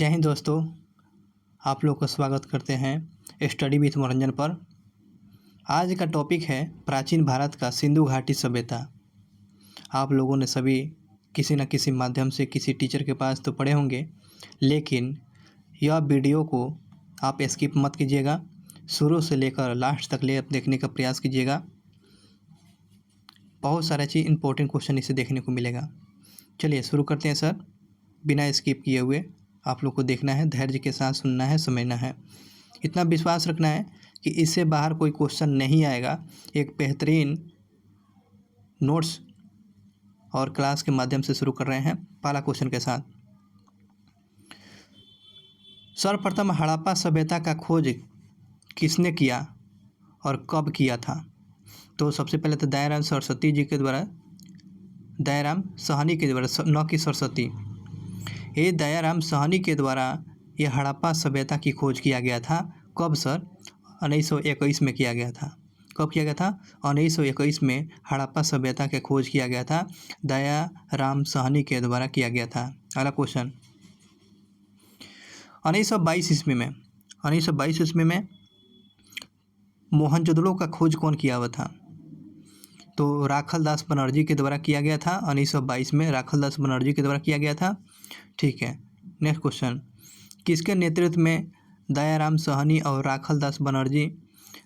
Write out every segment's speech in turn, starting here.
जय हिंद दोस्तों, आप लोग का स्वागत करते हैं स्टडी विथ मनोरंजन पर। आज का टॉपिक है प्राचीन भारत का सिंधु घाटी सभ्यता। आप लोगों ने सभी किसी न किसी माध्यम से किसी टीचर के पास तो पढ़े होंगे, लेकिन यह वीडियो को आप स्किप मत कीजिएगा, शुरू से लेकर लास्ट तक देखने का प्रयास कीजिएगा। बहुत सारा चीज़ इंपॉर्टेंट क्वेश्चन इसे देखने को मिलेगा। चलिए शुरू करते हैं सर, बिना स्किप किए हुए। आप लोग को देखना है, धैर्य के साथ सुनना है, समझना है, इतना विश्वास रखना है कि इससे बाहर कोई क्वेश्चन नहीं आएगा। एक बेहतरीन नोट्स और क्लास के माध्यम से शुरू कर रहे हैं पहला क्वेश्चन के साथ। सर्वप्रथम हड़प्पा सभ्यता का खोज किसने किया और कब किया था? तो सबसे पहले तो दयाराम सरस्वती जी के द्वारा, दयाराम साहनी के द्वारा, न कि सरस्वती, ये दयाराम साहनी के द्वारा ये हड़प्पा सभ्यता की खोज किया गया था। कब सर? 1921 में किया गया था। कब किया गया था? 1921 में हड़प्पा सभ्यता के खोज किया गया था, दयाराम साहनी के द्वारा किया गया था। अगला क्वेश्चन, 1922 ईस्वी में 1922 ईस्वी में मोहनजोदड़ो का खोज कौन किया हुआ था? तो राखलदास बनर्जी के द्वारा किया गया था। 1922 में राखलदास बनर्जी के द्वारा किया गया था। ठीक है, नेक्स्ट क्वेश्चन, किसके नेतृत्व में दयाराम साहनी और राखलदास बनर्जी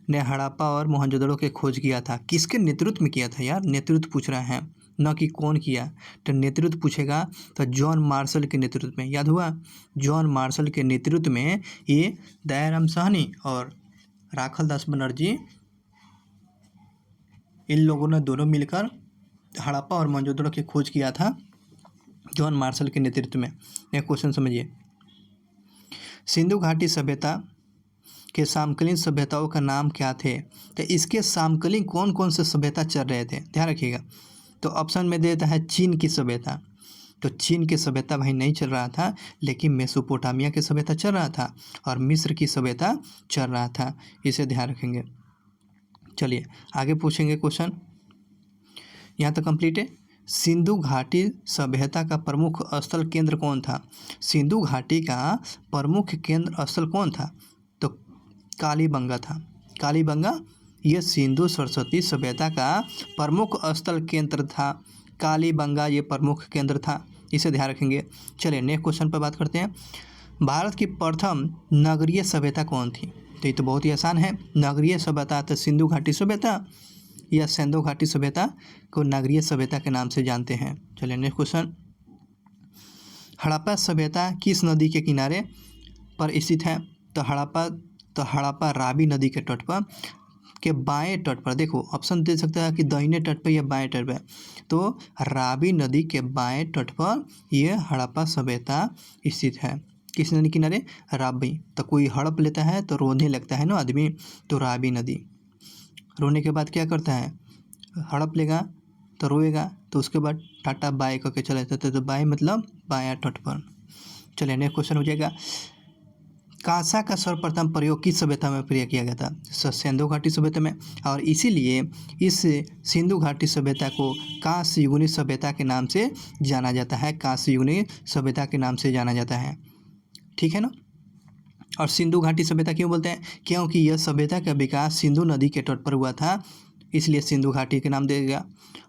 ने हड़प्पा और मोहनजोदड़ो के खोज किया था? किसके नेतृत्व में किया था यार? नेतृत्व पूछ रहा है, न कि कौन किया। तो नेतृत्व पूछेगा तो जॉन मार्शल के नेतृत्व में, याद हुआ, जॉन मार्शल के नेतृत्व में ये दयाराम साहनी और राखलदास बनर्जी, इन लोगों ने दोनों मिलकर हड़प्पा और मोहनजोदड़ो की खोज किया था, जॉन मार्शल के नेतृत्व में। एक क्वेश्चन समझिए, सिंधु घाटी सभ्यता के समकालीन सभ्यताओं का नाम क्या थे? तो इसके समकालीन कौन कौन से सभ्यता चल रहे थे, ध्यान रखिएगा। तो ऑप्शन में देता है चीन की सभ्यता। तो चीन की सभ्यता भाई नहीं चल रहा था, लेकिन मेसोपोटामिया की सभ्यता चल रहा था और मिस्र की सभ्यता चल रहा था, इसे ध्यान रखेंगे। चलिए आगे पूछेंगे क्वेश्चन, यहाँ तो कंप्लीट है। सिंधु घाटी सभ्यता का प्रमुख स्थल केंद्र कौन था? सिंधु घाटी का प्रमुख केंद्र स्थल कौन था? तो कालीबंगा था। कालीबंगा ये सिंधु सरस्वती सभ्यता का प्रमुख स्थल केंद्र था। कालीबंगा ये प्रमुख केंद्र था, इसे ध्यान रखेंगे। चलिए नेक्स्ट क्वेश्चन पर बात करते हैं। भारत की प्रथम नगरीय सभ्यता कौन थी? तो ये तो बहुत ही आसान है। नगरीय सभ्यता तो सिंधु घाटी सभ्यता या सिंधु घाटी सभ्यता को नगरीय सभ्यता के नाम से जानते हैं। चलिए नेक्स्ट क्वेश्चन, हड़प्पा सभ्यता किस नदी के किनारे पर स्थित है? तो हड़प्पा रावी नदी के तट पर, के बाएं तट पर। देखो ऑप्शन दे सकता है कि दाहिने तट पर या बाएं तट पर। तो रावी नदी के बाएं तट पर यह हड़प्पा सभ्यता स्थित है। किस नदी किनारे? रावी। तो कोई हड़प लेता है तो रोने लगता है ना आदमी, तो रावी नदी। रोने के बाद क्या करता है? हड़प लेगा तो रोएगा, तो उसके बाद टाटा बाय करके चला जाता है। तो बाय मतलब बायां तट पर। चलिए नेक्स्ट क्वेश्चन हो जाएगा, कांसा का सर्वप्रथम प्रयोग किस सभ्यता में प्रयोग किया गया था? सिंधु घाटी सभ्यता में, और इसीलिए इस सिंधु घाटी सभ्यता को कांस्य युगीन सभ्यता के नाम से जाना जाता है। कांस्य युगीन सभ्यता के नाम से जाना जाता है, ठीक है ना। और सिंधु घाटी सभ्यता क्यों बोलते हैं? क्योंकि यह सभ्यता का विकास सिंधु नदी के तट पर हुआ था, इसलिए सिंधु घाटी के नाम दिया गया।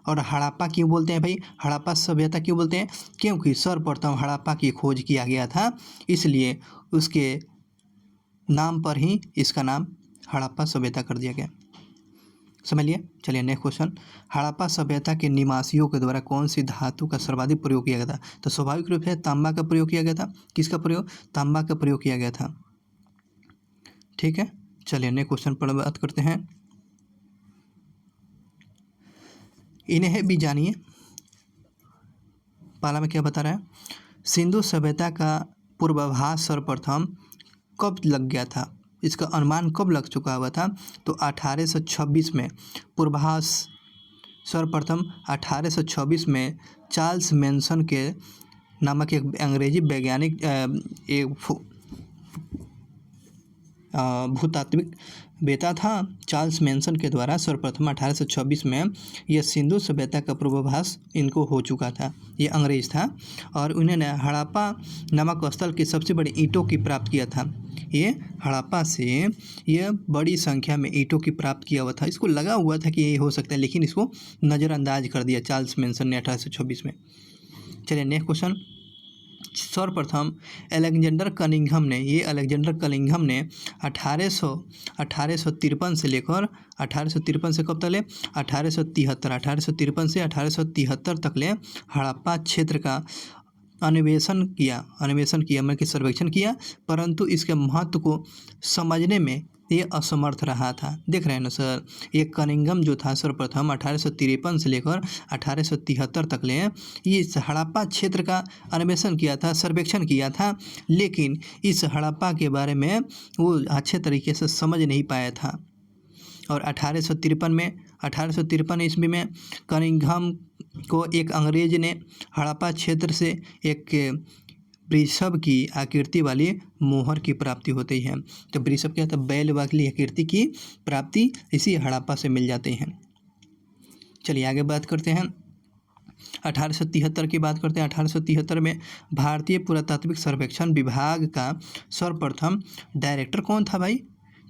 और हड़प्पा क्यों बोलते हैं भाई? हड़प्पा सभ्यता क्यों बोलते हैं? क्योंकि सर्वप्रथम हड़प्पा की खोज किया गया था, इसलिए उसके नाम पर ही इसका नाम हड़प्पा सभ्यता कर दिया गया। समझ लिए। चलिए नेक्स्ट क्वेश्चन, हड़प्पा सभ्यता के निवासियों के द्वारा कौन सी धातु का सर्वाधिक प्रयोग किया गया था? तो स्वाभाविक रूप से तांबा का प्रयोग किया गया था। किसका प्रयोग? तांबा का प्रयोग किया गया था, ठीक है। चलिए नेक्स्ट क्वेश्चन पर बात करते हैं। इन्हें भी जानिए, पाला में क्या बता रहा है, सिंधु सभ्यता का पूर्वाभास सर्वप्रथम कब लग गया था? इसका अनुमान कब लग चुका हुआ था? तो 1826 में पूर्वाभास सर्वप्रथम 1826 में चार्ल्स मैनसन के नामक एक अंग्रेजी वैज्ञानिक भूतात्विक वेता था चार्ल्स मैनसन के द्वारा सर्वप्रथम 1826 में यह सिंधु सभ्यता का पूर्वाभास इनको हो चुका था। ये अंग्रेज था और उन्होंने हड़प्पा नामक स्थल की सबसे बड़ी ईंटों की प्राप्त किया था। ये हड़प्पा से यह बड़ी संख्या में ईंटों की प्राप्त किया हुआ था। इसको लगा हुआ था कि ये हो सकता है, लेकिन इसको नज़रअंदाज कर दिया चार्ल्स मैनसन ने 1826 में। चलिए नेक्स्ट क्वेश्चन। सर्वप्रथम अलेक्जेंडर कनिंघम ने 1853 से लेकर 1853 से कब तक ले 1873 से 1873 तक ले हड़प्पा क्षेत्र का अन्वेषण किया मतलब कि सर्वेक्षण किया, परंतु इसके महत्व को समझने में ये असमर्थ रहा था। देख रहे हैं ना सर, ये कनिंघम जो था सर्वप्रथम 1853 से लेकर 1873 तक ले इस हड़प्पा क्षेत्र का अन्वेषण किया था, सर्वेक्षण किया था, लेकिन इस हड़प्पा के बारे में वो अच्छे तरीके से समझ नहीं पाया था। और 1853 ईस्वी में कनिंघम को एक अंग्रेज ने हड़प्पा क्षेत्र से एक वृषभ की आकृति वाली मोहर की प्राप्ति होती है। तो वृषभ क्या था, बैल वाली आकृति की प्राप्ति इसी हड़प्पा से मिल जाते हैं। चलिए आगे बात करते हैं। 1873 की बात करते हैं। 1873 में भारतीय पुरातात्विक सर्वेक्षण विभाग का सर्वप्रथम डायरेक्टर कौन था भाई?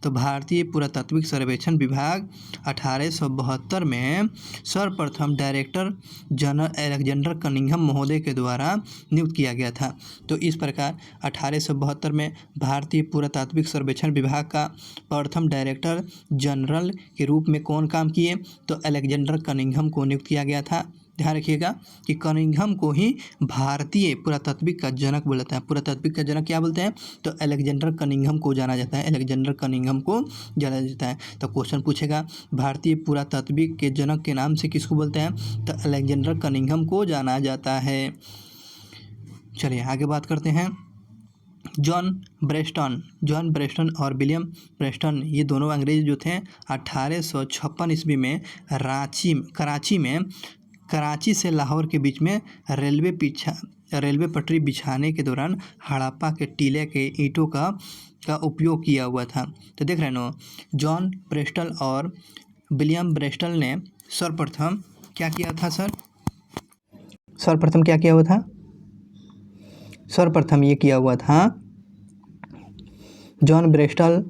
तो भारतीय पुरातात्विक सर्वेक्षण विभाग 1872 में सर्वप्रथम डायरेक्टर जनरल अलेक्जेंडर कनिंघम महोदय के द्वारा नियुक्त किया गया था। तो इस प्रकार 1872 में भारतीय पुरातात्विक सर्वेक्षण विभाग का प्रथम डायरेक्टर जनरल के रूप में कौन काम किए? तो अलेक्जेंडर कनिंघम को नियुक्त किया गया था। ध्यान रखिएगा कि कनिंघम को ही भारतीय पुरातात्विक का जनक बोला जाता है। पुरातात्विक का जनक क्या बोलते हैं? तो अलेक्जेंडर कनिंघम को जाना जाता है, अलेक्जेंडर कनिंघम को जाना जाता है। तो क्वेश्चन पूछेगा भारतीय पुरातात्विक के जनक के नाम से किसको बोलते हैं? तो अलेक्जेंडर कनिंघम को जाना जाता है। चलिए आगे बात करते हैं। जॉन ब्रेस्टन और विलियम ब्रेस्टन ये दोनों अंग्रेज जो थे 1856 ईस्वी में कराची से लाहौर के बीच में रेलवे पटरी बिछाने के दौरान हड़प्पा के टीले के ईंटों का उपयोग किया हुआ था। तो देख रहे हो जॉन ब्रेस्टल और विलियम ब्रेस्टल ने सर्वप्रथम क्या किया था सर? सर्वप्रथम क्या किया हुआ था? सर्वप्रथम ये किया हुआ था जॉन ब्रेस्टल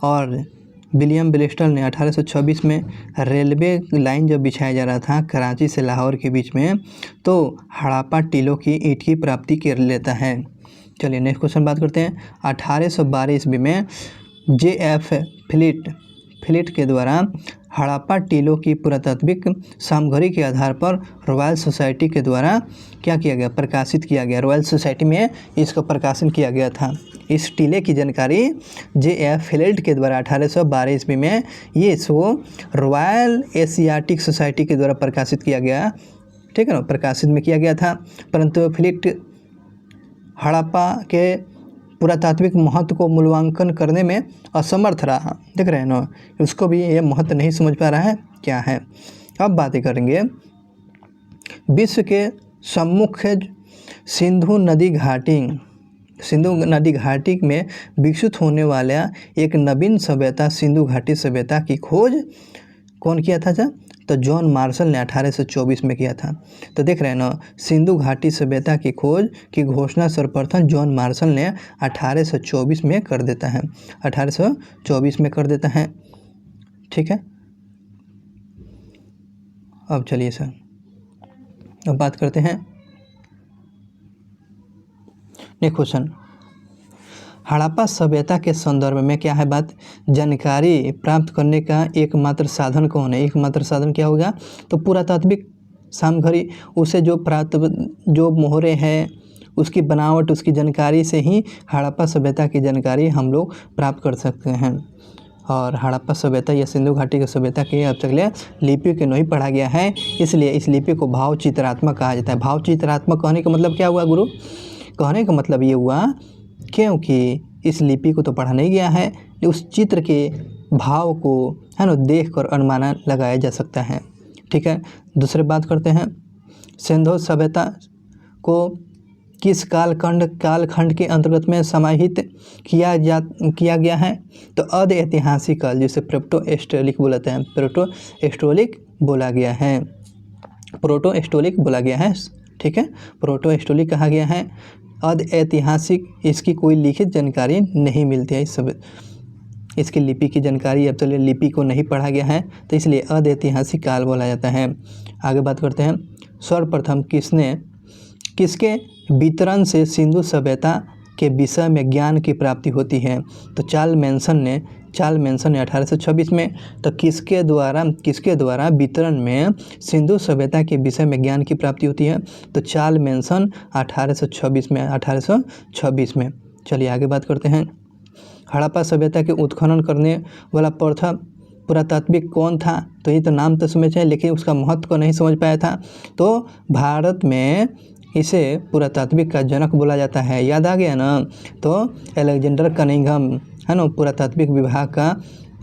और विलियम ब्रेस्टल ने 1826 में रेलवे लाइन जब बिछाया जा रहा था कराची से लाहौर के बीच में, तो हड़प्पा टीलों की ईंट की प्राप्ति कर लेता है। चलिए नेक्स्ट क्वेश्चन बात करते हैं। 1812 ईस्वी में J.F. फिलिट के द्वारा हड़प्पा टीलों की पुरातात्विक सामग्री के आधार पर रॉयल सोसाइटी के द्वारा क्या किया गया? प्रकाशित किया गया। रॉयल सोसाइटी में इसका प्रकाशन किया गया था। इस टीले की जानकारी J.F. फिलिट के द्वारा 1812 ईस्वी में ये इसको रॉयल एशियाटिक सोसाइटी के द्वारा प्रकाशित किया गया। ठीक है ना, प्रकाशित में किया गया था, परंतु फिलिट हड़प्पा के पुरातात्विक महत्व को मूल्यांकन करने में असमर्थ रहा। देख रहे हैं ना, उसको भी ये महत्व नहीं समझ पा रहा है क्या है। अब बातें करेंगे विश्व के सम्मुख सिंधु नदी घाटी में विकसित होने वाला एक नवीन सभ्यता सिंधु घाटी सभ्यता की खोज कौन किया था? तो जॉन मार्शल ने 1824 में किया था। तो देख रहे हैं ना, सिंधु घाटी सभ्यता की खोज की घोषणा सर्वप्रथम जॉन मार्शल ने 1824 में कर देता है। 1824 में कर देता है। ठीक है, अब चलिए सर अब बात करते हैं नेक्स्ट क्वेश्चन। हड़प्पा सभ्यता के संदर्भ में क्या है बात? जानकारी प्राप्त करने का एकमात्र साधन कौन है? एकमात्र साधन क्या होगा? तो पुरातात्विक सामग्री, उसे जो मोहरे हैं उसकी बनावट, उसकी जानकारी से ही हड़प्पा सभ्यता की जानकारी हम लोग प्राप्त कर सकते हैं। और हड़प्पा सभ्यता या सिंधु घाटी की सभ्यता के अब तक लिपि के नहीं पढ़ा गया है, इसलिए इस लिपि को भाव चित्रात्मक कहा जाता है। भाव चित्रात्मक कहने का मतलब क्या हुआ गुरु? कहने का मतलब ये हुआ क्योंकि इस लिपि को तो पढ़ा नहीं गया है, उस चित्र के भाव को है ना देखकर अनुमान लगाया जा सकता है। ठीक है, दूसरी बात करते हैं। सिंधु सभ्यता को किस कालखंड के अंतर्गत में समाहित किया गया है? तो अध ऐतिहासिक काल, जिसे प्रोटोस्टोलिक बोलते हैं, प्रोटोस्टोलिक बोला गया है, प्रोटोस्टोलिक बोला गया है। ठीक है, प्रोटोस्टोलिक कहा गया है। अध ऐतिहासिक, इसकी कोई लिखित जानकारी नहीं मिलती है, इस सब इसकी लिपि की जानकारी, अब चलिए लिपि को नहीं पढ़ा गया है, तो इसलिए अध ऐतिहासिक काल बोला जाता है। आगे बात करते हैं, सर्वप्रथम किसके वितरण से सिंधु सभ्यता के विषय में ज्ञान की प्राप्ति होती है? तो चार्ल्स मैनसन ने 1826 में। तो किसके द्वारा वितरण में सिंधु सभ्यता के विषय में ज्ञान की प्राप्ति होती है? तो चार्ल्स मैनसन 1826 में। चलिए आगे बात करते हैं, हड़प्पा सभ्यता के उत्खनन करने वाला प्रथम पुरातात्विक कौन था? तो ये तो नाम तो समझ है, लेकिन उसका महत्व को नहीं समझ पाया था। तो भारत में इसे पुरातात्विक का जनक बोला जाता है, याद आ गया ना? तो अलेक्जेंडर कनिंघम है ना, पुरातात्विक विभाग का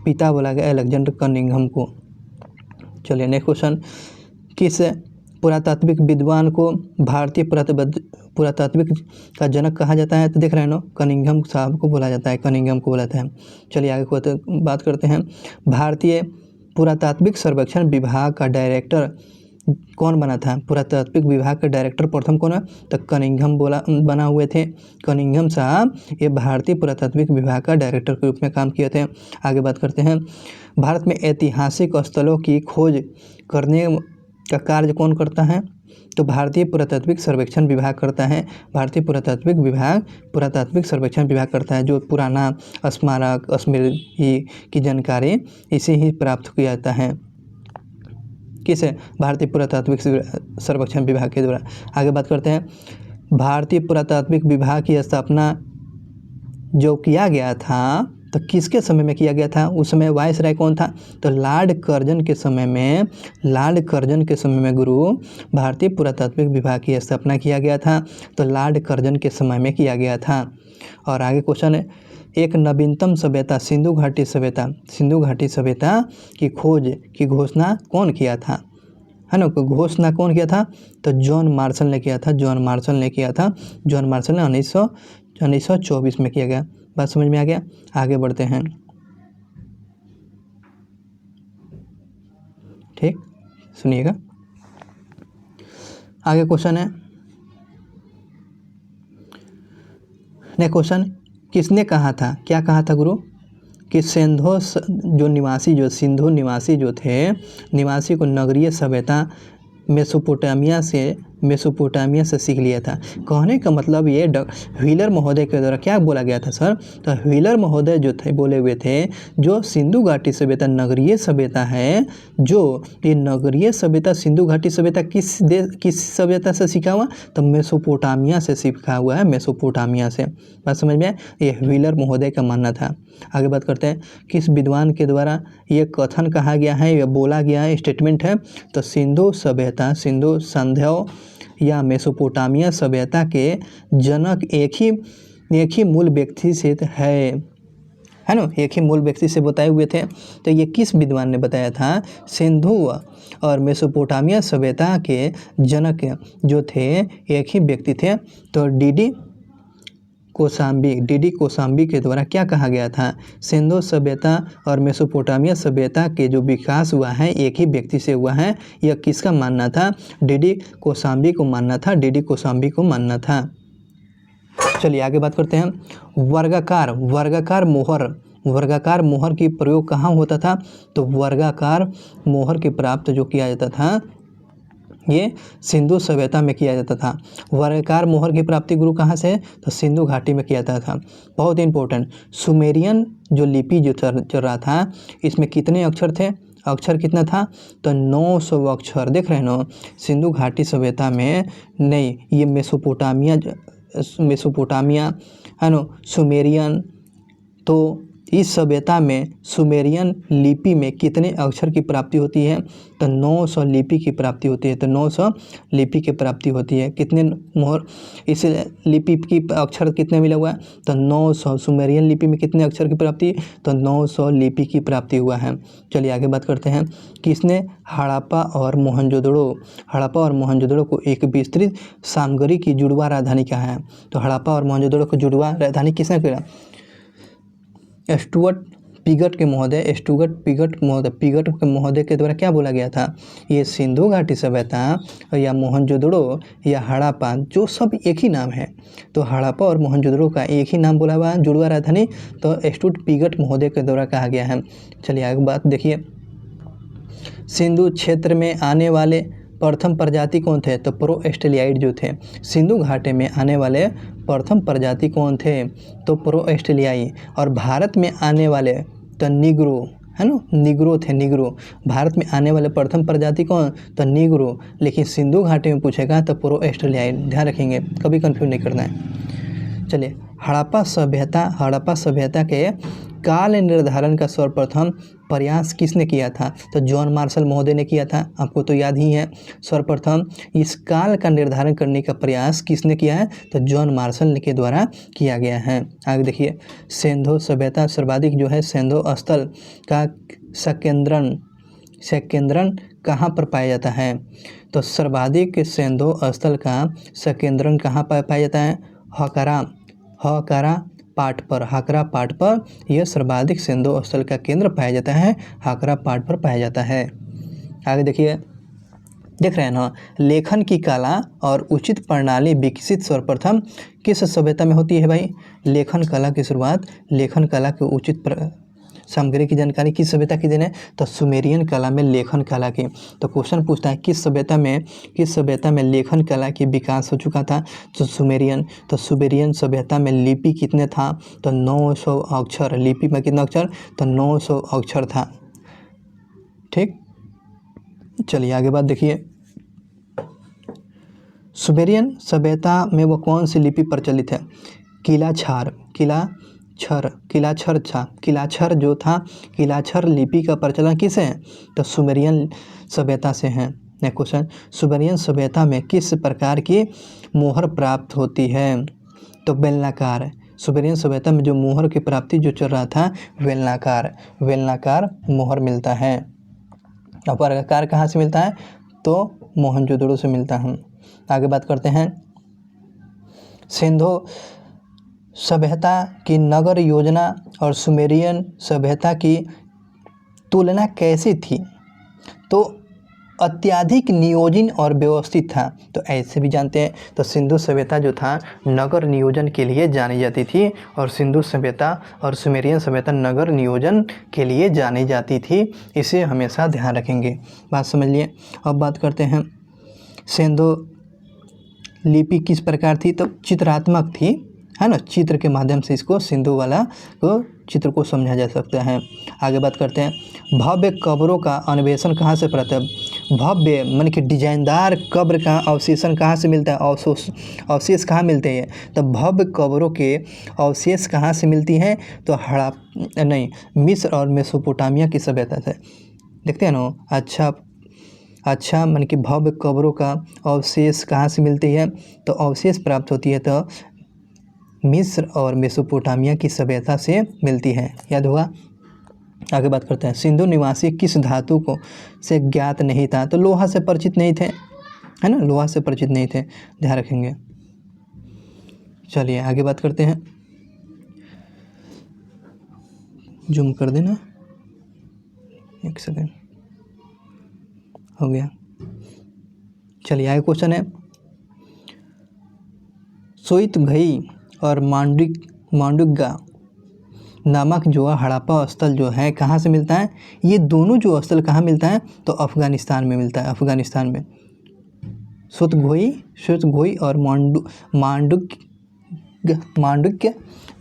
पिता बोला गया अलेक्जेंडर कनिंघम को। चलिए नेक्स्ट क्वेश्चन, किस पुरातात्विक विद्वान को भारतीय पुरातात्विक का जनक कहा जाता है? तो देख रहे हैं ना, कनिंघम साहब को बोला जाता है, कनिंघम को बोला जाता है। चलिए आगे बात करते हैं, भारतीय पुरातात्विक सर्वेक्षण विभाग का डायरेक्टर कौन बना था? पुरातात्विक विभाग का डायरेक्टर प्रथम कौन है? तो कनिंघम बना हुए थे। कनिंघम साहब ये भारतीय पुरातात्विक विभाग का डायरेक्टर के रूप में काम किए थे। आगे बात करते हैं, भारत में ऐतिहासिक स्थलों की खोज करने का कार्य कौन करता है? तो भारतीय पुरातात्विक सर्वेक्षण विभाग करता है। भारतीय पुरातात्विक सर्वेक्षण विभाग करता है, जो पुराना स्मारक स्मृति की जानकारी इसे ही प्राप्त किया जाता है। किसे? भारतीय पुरातात्विक सर्वेक्षण विभाग के द्वारा। आगे बात करते हैं, भारतीय पुरातात्विक विभाग की स्थापना जो किया गया था, तो किसके समय में किया गया था? उस समय वायसराय कौन था? तो लॉर्ड कर्जन के समय में गुरु भारतीय पुरातात्विक विभाग की स्थापना किया गया था। तो लॉर्ड कर्जन के समय में किया गया था। और आगे क्वेश्चन है, एक नवीनतम सभ्यता सिंधु घाटी सभ्यता की खोज की घोषणा कौन किया था? है ना, घोषणा कौन किया था? तो जॉन मार्शल ने किया था। जॉन मार्शल ने 1924 में किया गया। बात समझ में आ गया? आगे बढ़ते हैं, ठीक, सुनिएगा। आगे क्वेश्चन है, नेक्स्ट क्वेश्चन, किसने कहा था, क्या कहा था गुरु, कि सिंधु निवासी जो थे, निवासी को नगरीय सभ्यता मेसोपोटामिया से सीख लिया था। कहने का मतलब ये व्हीलर महोदय के द्वारा क्या बोला गया था सर? तो व्हीलर महोदय जो थे बोले हुए थे, जो सिंधु घाटी सभ्यता नगरीय सभ्यता है, जो ये नगरीय सभ्यता सिंधु घाटी सभ्यता किस सभ्यता से सीखा हुआ? तो मेसोपोटामिया से सीखा हुआ है, मेसोपोटामिया से। बात समझ में आए? ये व्हीलर महोदय का मानना था। आगे बात करते हैं, किस विद्वान के द्वारा ये कथन कहा गया है, यह बोला गया है, स्टेटमेंट है? तो सिंधु संध्या या मेसोपोटामिया सभ्यता के जनक एक ही मूल व्यक्ति से है ना, एक ही मूल व्यक्ति से बताए हुए थे। तो ये किस विद्वान ने बताया था? सिंधु और मेसोपोटामिया सभ्यता के जनक जो थे एक ही व्यक्ति थे। तो डी कोसाम्बी के द्वारा क्या कहा गया था? सिंधु सभ्यता और मेसोपोटामिया सभ्यता के जो विकास हुआ है एक ही व्यक्ति से हुआ है। यह किसका मानना था? डी कोसाम्बी को मानना था। चलिए आगे बात करते हैं, वर्गाकार मोहर की प्रयोग कहाँ होता था? तो वर्गाकार मोहर की प्राप्त जो किया जाता था, ये सिंधु सभ्यता में किया जाता था। वर्गाकार मोहर की प्राप्ति गुरु कहाँ से? तो सिंधु घाटी में किया जाता था। बहुत इंपॉर्टेंट, सुमेरियन जो लिपि जो चल रहा था, इसमें कितने अक्षर थे? अक्षर कितना था? तो 900 अक्षर। देख रहे हैं ना, सिंधु घाटी सभ्यता में नहीं, ये मेसोपोटामिया है ना, सुमेरियन, तो इस सभ्यता में सुमेरियन लिपि में कितने अक्षर की प्राप्ति होती है? तो 900 लिपि की प्राप्ति होती है। तो 900 लिपि की प्राप्ति होती है। कितने मोहर इस लिपि की अक्षर कितने मिला हुआ है? तो 900। सुमेरियन लिपि में कितने अक्षर की प्राप्ति? तो 900 लिपि की प्राप्ति हुआ है। चलिए आगे बात करते हैं। किसने हड़प्पा और मोहनजोदड़ो को एक विस्तृत सामग्री की जुड़वा राजधानी कहा है? तो हड़प्पा और मोहनजोदड़ो को जुड़वा राजधानी किसने कहा? स्टुअर्ट पिगट के महोदय के द्वारा क्या बोला गया था? ये सिंधु घाटी सभ्यता या मोहनजोदड़ो या हड़प्पा, जो सब एक ही नाम है। तो हड़प्पा और मोहनजोदड़ो का एक ही नाम बोला हुआ है जुड़वा राजधानी, तो स्टुअर्ट पिगट महोदय के द्वारा कहा गया है। चलिए आगे बात देखिए। सिंधु क्षेत्र में आने वाले प्रथम प्रजाति कौन थे? तो प्रो ऑस्ट्रेलियाइड जो थे। सिंधु घाटी में आने वाले प्रथम प्रजाति कौन थे? तो प्रो ऑस्ट्रेलियाई। और भारत में आने वाले तो निग्रो, है ना, निग्रो थे, निग्रो। भारत में आने वाले प्रथम प्रजाति कौन? तो निग्रो। लेकिन सिंधु घाटी में पूछेगा तो प्रो ऑस्ट्रेलियाई, ध्यान रखेंगे, कभी कंफ्यूज नहीं करना है। चलिए, हड़प्पा सभ्यता के काल निर्धारण का सर्वप्रथम प्रयास किसने किया था? तो जॉन मार्शल महोदय ने किया था, आपको तो याद ही है। सर्वप्रथम इस काल का निर्धारण करने का प्रयास किसने किया है? तो जॉन मार्शल के द्वारा किया गया है। आगे देखिए, सिंधु सभ्यता सर्वाधिक जो है सिंधु स्थल का संकेंद्रण कहाँ पर पाया जाता है? तो सर्वाधिक सिंधु स्थल का संकेंद्रण कहाँ पर पाया जाता है? हकरा पाट पर यह सर्वाधिक सिंधु स्थल का केंद्र पाया जाता है, हकरा पाट पर पाया जाता है। आगे देखिए, देख रहे हैं ना, लेखन की कला और उचित प्रणाली विकसित सर्वप्रथम किस सभ्यता में होती है भाई? लेखन कला की शुरुआत, लेखन कला के उचित सामग्री की जानकारी किस सभ्यता की देने? तो सुमेरियन कला में लेखन कला की। तो क्वेश्चन पूछता है किस सभ्यता में लेखन कला की विकास हो चुका था? तो सुमेरियन। तो सुमेरियन सभ्यता में लिपि कितने था? तो 900 अक्षर। लिपि में कितना अक्षर? तो 900 अक्षर था। ठीक, चलिए आगे बात देखिए। सुमेरियन सभ्यता में वो कौन सी लिपि प्रचलित है? किलाछर जो था, किलाछर लिपि का प्रचलन किसे है? तो सुमेरियन सभ्यता से है। नेक्स्ट क्वेश्चन, सुमेरियन सभ्यता में किस प्रकार की मोहर प्राप्त होती है? तो बेलनाकार। सुमेरियन सभ्यता में जो मोहर की प्राप्ति जो चल रहा था, बेलनाकार मोहर मिलता है। और वर्गाकार कहाँ से मिलता है? तो मोहनजोदड़ो से मिलता है। आगे बात करते हैं। सिंधु सभ्यता की नगर योजना और सुमेरियन सभ्यता की तुलना कैसी थी? तो अत्यधिक नियोजन और व्यवस्थित था। तो ऐसे भी जानते हैं। तो सिंधु सभ्यता जो था नगर नियोजन के लिए जानी जाती थी, और सिंधु सभ्यता और सुमेरियन सभ्यता नगर नियोजन के लिए जानी जाती थी। इसे हमेशा ध्यान रखेंगे, बात समझ लिए। अब बात करते हैं, सिंधु लिपि किस प्रकार थी? तो चित्रात्मक थी, है ना। चित्र के माध्यम से इसको सिंधु वाला को चित्र को समझा जा सकता है। आगे बात करते हैं। भव्य कब्रों का अन्वेषण कहाँ से प्राप्त है? भव्य माने कि डिजाइनदार कब्र का अवशेषण कहाँ से मिलता है? अवशेष कहाँ मिलते हैं? तो भव्य कब्रों के अवशेष कहाँ से मिलती हैं? तो मिस्र और मेसोपोटामिया की सभ्यता से। देखते हैं ना, अच्छा माने कि भव्य कब्रों का अवशेष कहाँ से मिलती है? तो अवशेष प्राप्त होती है तो मिस्र और मेसोपोटामिया की सभ्यता से मिलती है, याद होगा। आगे बात करते हैं। सिंधु निवासी किस धातु को से ज्ञात नहीं था? तो लोहा से परिचित नहीं थे, है ना, लोहा से परिचित नहीं थे, ध्यान रखेंगे। चलिए आगे बात करते हैं। जूम कर देना, एक सेकेंड, हो गया। चलिए आगे क्वेश्चन है। सोइतघई और मांडुगा नामक जो हड़प्पा स्थल जो है कहाँ से मिलता है? ये दोनों जो स्थल कहाँ मिलता है? तो अफ़गानिस्तान में मिलता है, अफ़गानिस्तान में। सोइतघई और मांडुक्य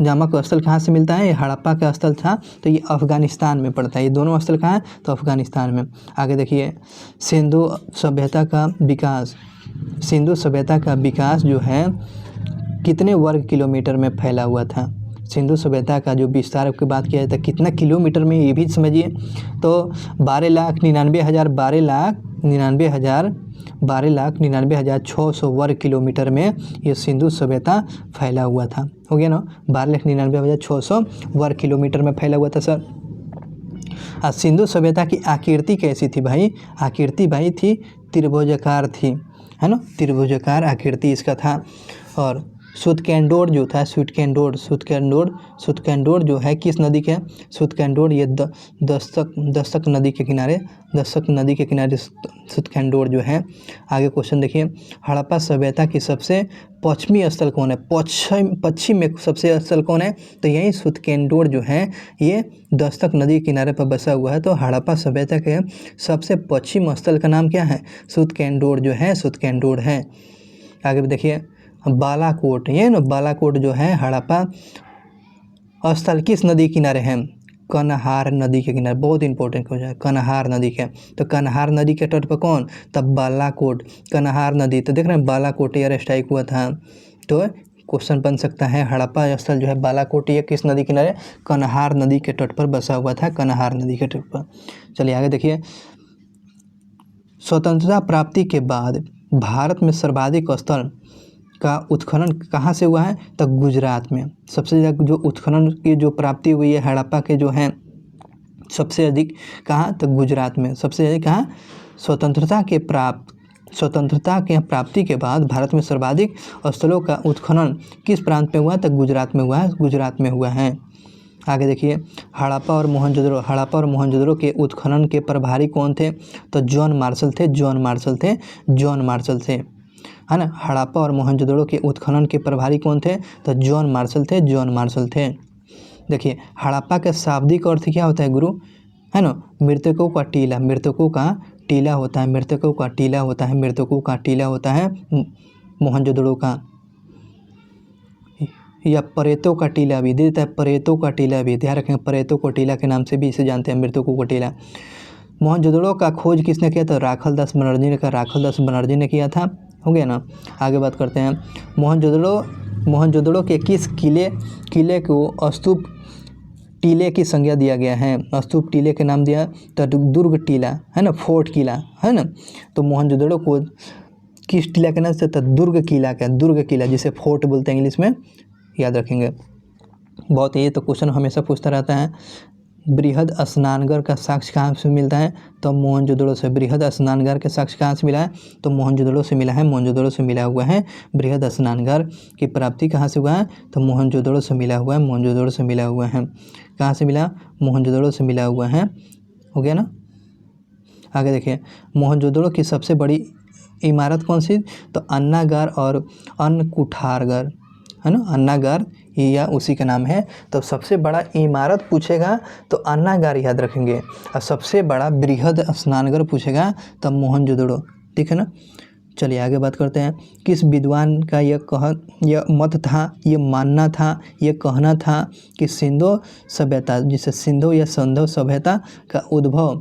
नामक स्थल कहाँ से मिलता है? ये हड़प्पा का स्थल था, तो ये अफ़गानिस्तान में पड़ता है। ये दोनों स्थल कहाँ है? तो अफ़गानिस्तान में। आगे देखिए, सिंधु सभ्यता का विकास जो है कितने वर्ग किलोमीटर में फैला हुआ था? सिंधु सभ्यता का जो विस्तार की बात किया जाता है कितना किलोमीटर में, ये भी समझिए। तो 12,99,600 वर्ग किलोमीटर में ये सिंधु सभ्यता फैला हुआ था। हो गया ना, 12,99,600 वर्ग किलोमीटर में फैला हुआ था सर। सिंधु सभ्यता की आकृति कैसी थी भाई? आकृति भाई थी त्रिभुजाकार थी, है ना, त्रिभुजाकार आकृति इसका था। और सुतकेंडोर जो था, सुतकेंडोर जो है किस नदी के? सुतकेंडोर ये दस्तक नदी के किनारे सुतकेंडोर जो है। आगे क्वेश्चन देखिए, हड़प्पा सभ्यता की सबसे पश्चिमी स्थल कौन है? पश्चिम में सबसे स्थल कौन है? तो यही सुतकेंडोर जो है ये दस्तक नदी के किनारे पर बसा हुआ है। तो हड़प्पा सभ्यता के सबसे पश्चिम स्थल का नाम क्या है? सुतकेंडोर जो है, सुतकेंडोर है। आगे देखिए, बालाकोट, ये ना बालाकोट जो है हड़प्पा स्थल किस नदी के किनारे है? कन्हार नदी के किनारे। बहुत इंपॉर्टेंट क्वेश्चन है, कन्हार नदी के। तो कन्हार नदी के तट पर कौन? तब बालाकोट, कन्हार नदी। तो देख रहे हैं बालाकोट एयर स्ट्राइक हुआ था। तो क्वेश्चन बन सकता है हड़प्पा स्थल जो है बालाकोट ये किस नदी किनारे? कन्हार नदी के तट पर बसा हुआ था, कन्हार नदी के तट पर। चलिए आगे देखिए, स्वतंत्रता प्राप्ति के बाद भारत में सर्वाधिक स्थल का उत्खनन कहाँ से हुआ है? तो गुजरात में। सबसे ज़्यादा जो उत्खनन की जो प्राप्ति हुई है हड़प्पा के जो हैं सबसे अधिक कहाँ? तो गुजरात में। सबसे अधिक कहाँ? स्वतंत्रता के प्राप्ति के बाद भारत में सर्वाधिक स्थलों का उत्खनन किस प्रांत में हुआ? तो गुजरात में हुआ है, गुजरात में हुआ है। आगे देखिए, हड़प्पा और मोहनजोदड़ो के उत्खनन के प्रभारी कौन थे? तो जॉन मार्शल थे, है ना। हड़प्पा और मोहनजोदड़ो के उत्खनन के प्रभारी कौन थे? तो जॉन मार्शल थे। देखिए, हड़प्पा का शाब्दिक अर्थ क्या होता है गुरु? है ना, मृतकों का टीला होता है मोहनजोदड़ो का, या परेतों का टीला भी दे देता है, परेतों का टीला भी, ध्यान रखें, परेतों का टीला के नाम से भी इसे जानते हैं, मृतकों का टीला। मोहनजोदड़ो का खोज किसने किया? तो राखालदास बनर्जी ने किया था। हो गया ना। आगे बात करते हैं, मोहनजोदड़ो के किस किले को स्तूप टीले की संज्ञा दिया गया है? स्तूप टीले के नाम दिया तो दुर्ग टीला, है ना, फोर्ट किला, है ना। तो मोहनजोदड़ो को किस टीला के नाम से? तो दुर्ग किला जिसे फोर्ट बोलते हैं इंग्लिश में, याद रखेंगे। बहुत ये तो क्वेश्चन हमेशा पूछता रहता है। बृहद स्नानघर का साक्ष्य कहाँ से मिलता है? तो मोहनजोदड़ो से। बृहद स्नानघर के साक्ष्य कहाँ से मिला है? तो मोहनजोदड़ो से मिला हुआ है। बृहद स्नानघर की प्राप्ति कहाँ से हुआ है? तो मोहनजोदड़ो से मिला हुआ है। कहाँ से मिला? मोहनजोदड़ो से मिला हुआ है। हो गया ना। आगे देखिए, मोहनजोदड़ो की सबसे बड़ी इमारत कौन सी? तो अन्नागार और अन्नकूठारगार, है ना, अन्नागार या उसी का नाम है। तो सबसे बड़ा इमारत पूछेगा तो अन्नागार याद रखेंगे, और सबसे बड़ा बृहद स्नानघर पूछेगा तब मोहनजोदड़ो, ठीक है ना। चलिए आगे बात करते हैं। किस विद्वान का यह मत था, ये मानना था, ये कहना था कि सिंधु सभ्यता, जिसे सिंधु या संधव सभ्यता का उद्भव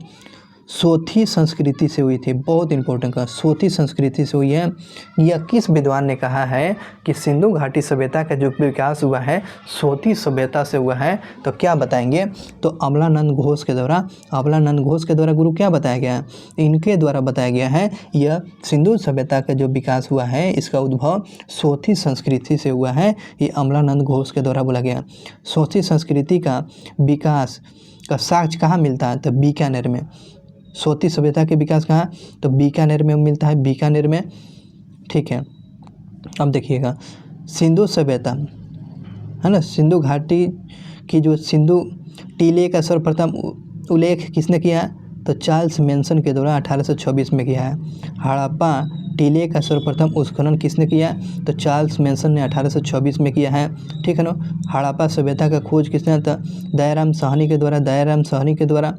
सोथी संस्कृति से हुई थी? बहुत इंपॉर्टेंट का, सोथी संस्कृति से हुई है। यह किस विद्वान ने कहा है कि सिंधु घाटी सभ्यता का जो विकास हुआ है सोथी सभ्यता से हुआ है? तो क्या बताएंगे? तो अमलानंद घोष के द्वारा गुरु क्या बताया गया है? इनके द्वारा बताया गया है यह सिंधु सभ्यता का जो विकास हुआ है इसका उद्भव सोथी संस्कृति से हुआ है। ये अमलानंद घोष के द्वारा बोला गया। सोथी संस्कृति का विकास का साक्ष्य कहाँ मिलता है? तो बीकानेर में। सोथी सभ्यता के विकास कहाँ? तो बीकानेर में मिलता है, बीकानेर में, ठीक है। अब देखिएगा, सिंधु सभ्यता, है ना, सिंधु घाटी की जो सिंधु टीले का सर्वप्रथम उल्लेख किसने किया? तो चार्ल्स मैनसन के द्वारा 1826 में किया है। हड़प्पा टीले का सर्वप्रथम उत्खनन किसने किया? तो चार्ल्स मैनसन ने 1826 में किया है, ठीक है ना। हड़प्पा सभ्यता का खोज किसने? तो दयाराम साहनी के द्वारा।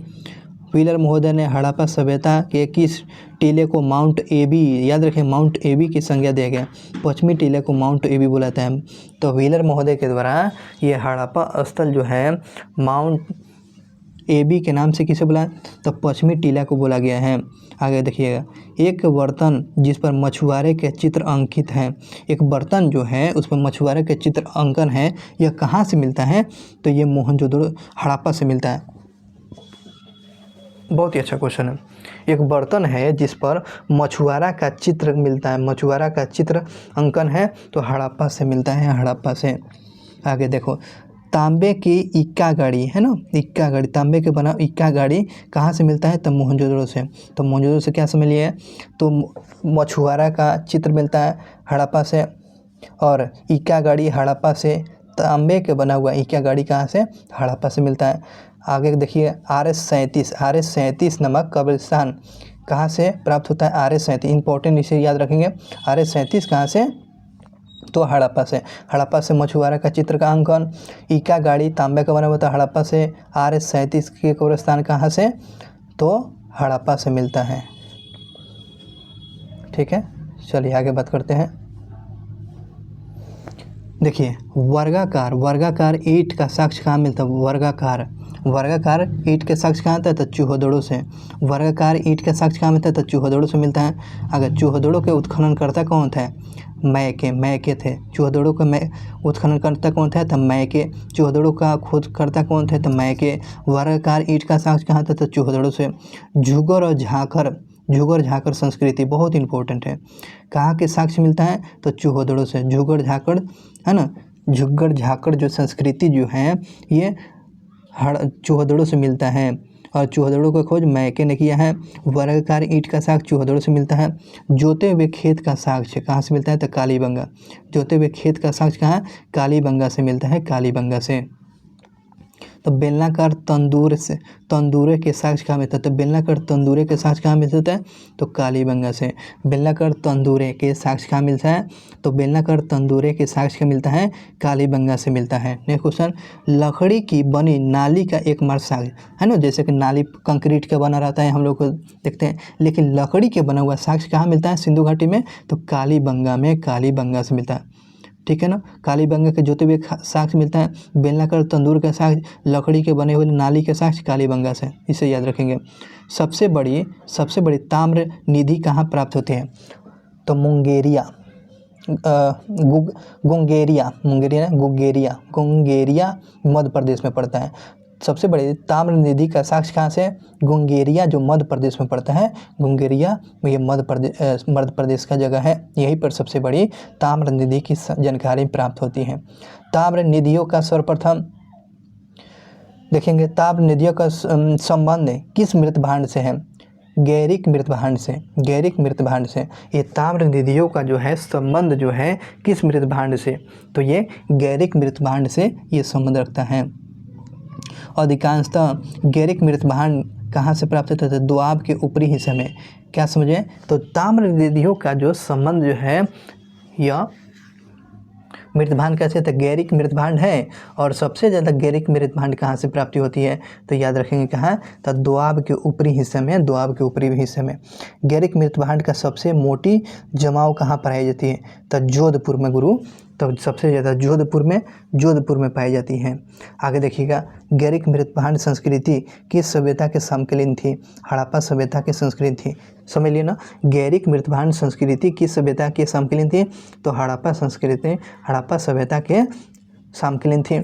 व्हीलर महोदय ने हड़प्पा सभ्यता के किस टीले को माउंट एबी, याद रखें, माउंट एबी की संज्ञा दिया गया? पश्चिमी टीले को माउंट एबी बुलाते हैं। तो व्हीलर महोदय के द्वारा ये हड़प्पा स्थल जो है माउंट AB के नाम से किसे बुलाया? तो पश्चिमी टीला को बोला गया है। आगे देखिएगा, एक बर्तन जिस पर मछुआरे के चित्र अंकित हैं। एक बर्तन जो है उस पर मछुआरे के चित्र अंकन है, यह कहाँ से मिलता है? तो ये मोहनजोदड़ो हड़प्पा से मिलता है। बहुत ही अच्छा क्वेश्चन है। एक बर्तन है जिस पर मछुआरा का चित्र मिलता है, मछुआरा का चित्र अंकन है, तो हड़प्पा से मिलता है, हड़प्पा से। आगे देखो, तांबे की इक्का गाड़ी है ना, इक्का गाड़ी, तांबे के बना इक्का गाड़ी कहाँ से मिलता है? तो मोहनजोदड़ो से। तो मोहनजोदड़ो से क्या समझ लिए? तो मछुआरा का चित्र मिलता है हड़प्पा से, और इक्का गाड़ी हड़प्पा से। तांबे के बना हुआ इक्का गाड़ी कहाँ से? हड़प्पा से मिलता है। आगे देखिए, RS-37 नमक कब्रिस्तान कहाँ से प्राप्त होता है? RS-37 इंपॉर्टेंट, इसे याद रखेंगे। RS-37 कहाँ से? तो हड़प्पा से। हड़प्पा से मछुआरा का चित्र का अंकन, इक्का गाड़ी तांबे का बना हुआ था, हड़प्पा से। RS-37 के कब्रिस्तान कहाँ से? तो हड़प्पा से मिलता है। ठीक है, चलिए आगे बात करते हैं। देखिए, वर्गाकार ईंट का साक्ष्य कहाँ मिलता है? वर्गाकार ईंट के साक्ष्य कहाँ आता है? तो चूहोदड़ो से। वर्गाकार ईंट का साक्ष्य कहाँ मिलता है? तो चूहोदड़ो से मिलता है। अगर चूहोदड़ो के उत्खननकर्ता कौन थे? मैके थे। चूहोदड़ो का उत्खननकर्ता कौन था? तो मैके। चूहोदड़ो का खोजकर्ता कौन थे? तो मैके। वर्गाकार ईंट का साक्ष्य कहाँ था? तो चूहोदड़ो से। झूगर झाकर संस्कृति बहुत इंपॉर्टेंट है। कहाँ के साक्ष्य मिलता है? तो चूहोदड़ो से। झूगर झाकर है ना, झुग्गर झाकर जो संस्कृति जो है ये चूहोदड़ो से मिलता है, और चूहोदड़ो का खोज मैके ने किया है। वर्गाकार ईंट का साक्ष्य चूहोदड़ो से मिलता है। जोते हुए खेत का साक्ष्य कहाँ से मिलता है? तो कालीबंगा। जोते हुए खेत का साक्ष्य कहाँ? कालीबंगा से मिलता है, कालीबंगा से। तो बेलनाकार तंदूरे के साक्ष्य कहाँ मिलता है? तो बेलनाकार तंदूरे के साक्ष्य कहाँ मिलता है? तो कालीबंगा से। बेलनाकार तंदूरे के साक्ष्य कहाँ मिलता है? तो बेलनाकार तंदूरे के साक्ष्य मिलता है, कालीबंगा से मिलता है। नेक्स्ट क्वेश्चन, लकड़ी की बनी नाली का एकमात्र साक्ष्य है ना, जैसे कि नाली कंक्रीट का बना रहता है हम लोग को देखते हैं, लेकिन लकड़ी के बना हुआ साक्ष्य कहाँ मिलता है? सिंधु घाटी में। तो कालीबंगा में, कालीबंगा से मिलता है। ठीक है ना, कालीबंगा के जोते हुए साक्ष्य मिलता है। बेलनाकार तंदूर का साक्ष्य, लकड़ी के बने हुए नाली के साक्ष्य कालीबंगा से, इसे याद रखेंगे। सबसे बड़ी ताम्र निधि कहाँ प्राप्त होती है? तो गुंगेरिया मध्य प्रदेश में पड़ता है। सबसे बड़ी ताम्र निधि का साक्ष्य कहाँ से? गुंगेरिया, जो मध्य प्रदेश में पड़ता है। गुंगेरिया ये मध्य प्रदेश का जगह है, यहीं पर सबसे बड़ी ताम्र निधि की जानकारी प्राप्त होती है। ताम्र निधियों का सर्वप्रथम देखेंगे, ताम्र निधियों का संबंध किस मृत भांड से है? गैरिक मृत भांड से। ये ताम्र निधियों का जो है संबंध जो है किस मृत भांड से? तो ये गैरिक मृत भांड से ये संबंध रखता है। अधिकांशतः गैरिक मृत भांड कहाँ से प्राप्त होता है? दोआब के ऊपरी हिस्से में। क्या समझे? तो ताम्र निधियों का जो संबंध जो है यह मृतभांड कैसे? तो गैरिक मृतभांड है, और सबसे ज़्यादा गैरिक मृतभांड कहाँ से प्राप्ति होती है? तो याद रखेंगे कहाँ? तो दोआब के ऊपरी हिस्से में, दोआब के ऊपरी हिस्से में। गैरिक मृतभांड का सबसे मोटी जमाव कहाँ पाई जाती है? तो जोधपुर में गुरु। तो सबसे ज़्यादा जोधपुर में पाई जाती है। आगे देखिएगा, गैरिक मृतभांड संस्कृति किस सभ्यता के समकालीन थी? हड़प्पा सभ्यता की संस्कृति थी। समझ लिए ना, गैरिक मृतभांड संस्कृति किस सभ्यता के समकालीन थी? तो हड़प्पा सभ्यता के समकालीन थी।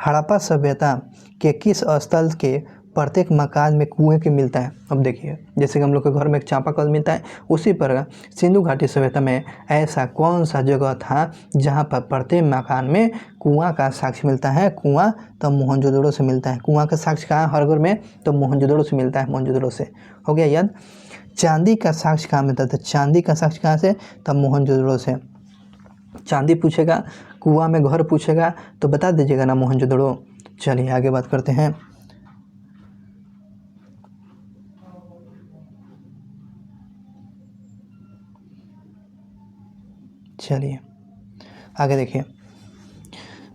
हड़प्पा सभ्यता के किस स्थल के प्रत्येक मकान में कुएं के मिलता है? अब देखिए, जैसे कि हम लोग के घर में एक चापाकल मिलता है, उसी पर सिंधु घाटी सभ्यता में ऐसा कौन सा जगह था जहाँ पर प्रत्येक मकान में कुआं का साक्ष्य मिलता है? कुआं तो मोहनजोदड़ो से मिलता है। कुआं का साक्ष्य कहाँ हर घर में? तो मोहनजोदड़ो से मिलता है, मोहनजोदड़ो से। हो गया याद। चांदी का साक्ष्य कहाँ मिलता था? चांदी का साक्ष्य कहाँ से? तब मोहनजोदड़ो से। चांदी पूछेगा, कुआं में घर पूछेगा, तो बता दीजिएगा ना मोहनजोदड़ो। चलिए आगे बात करते हैं। चलिए आगे देखिए,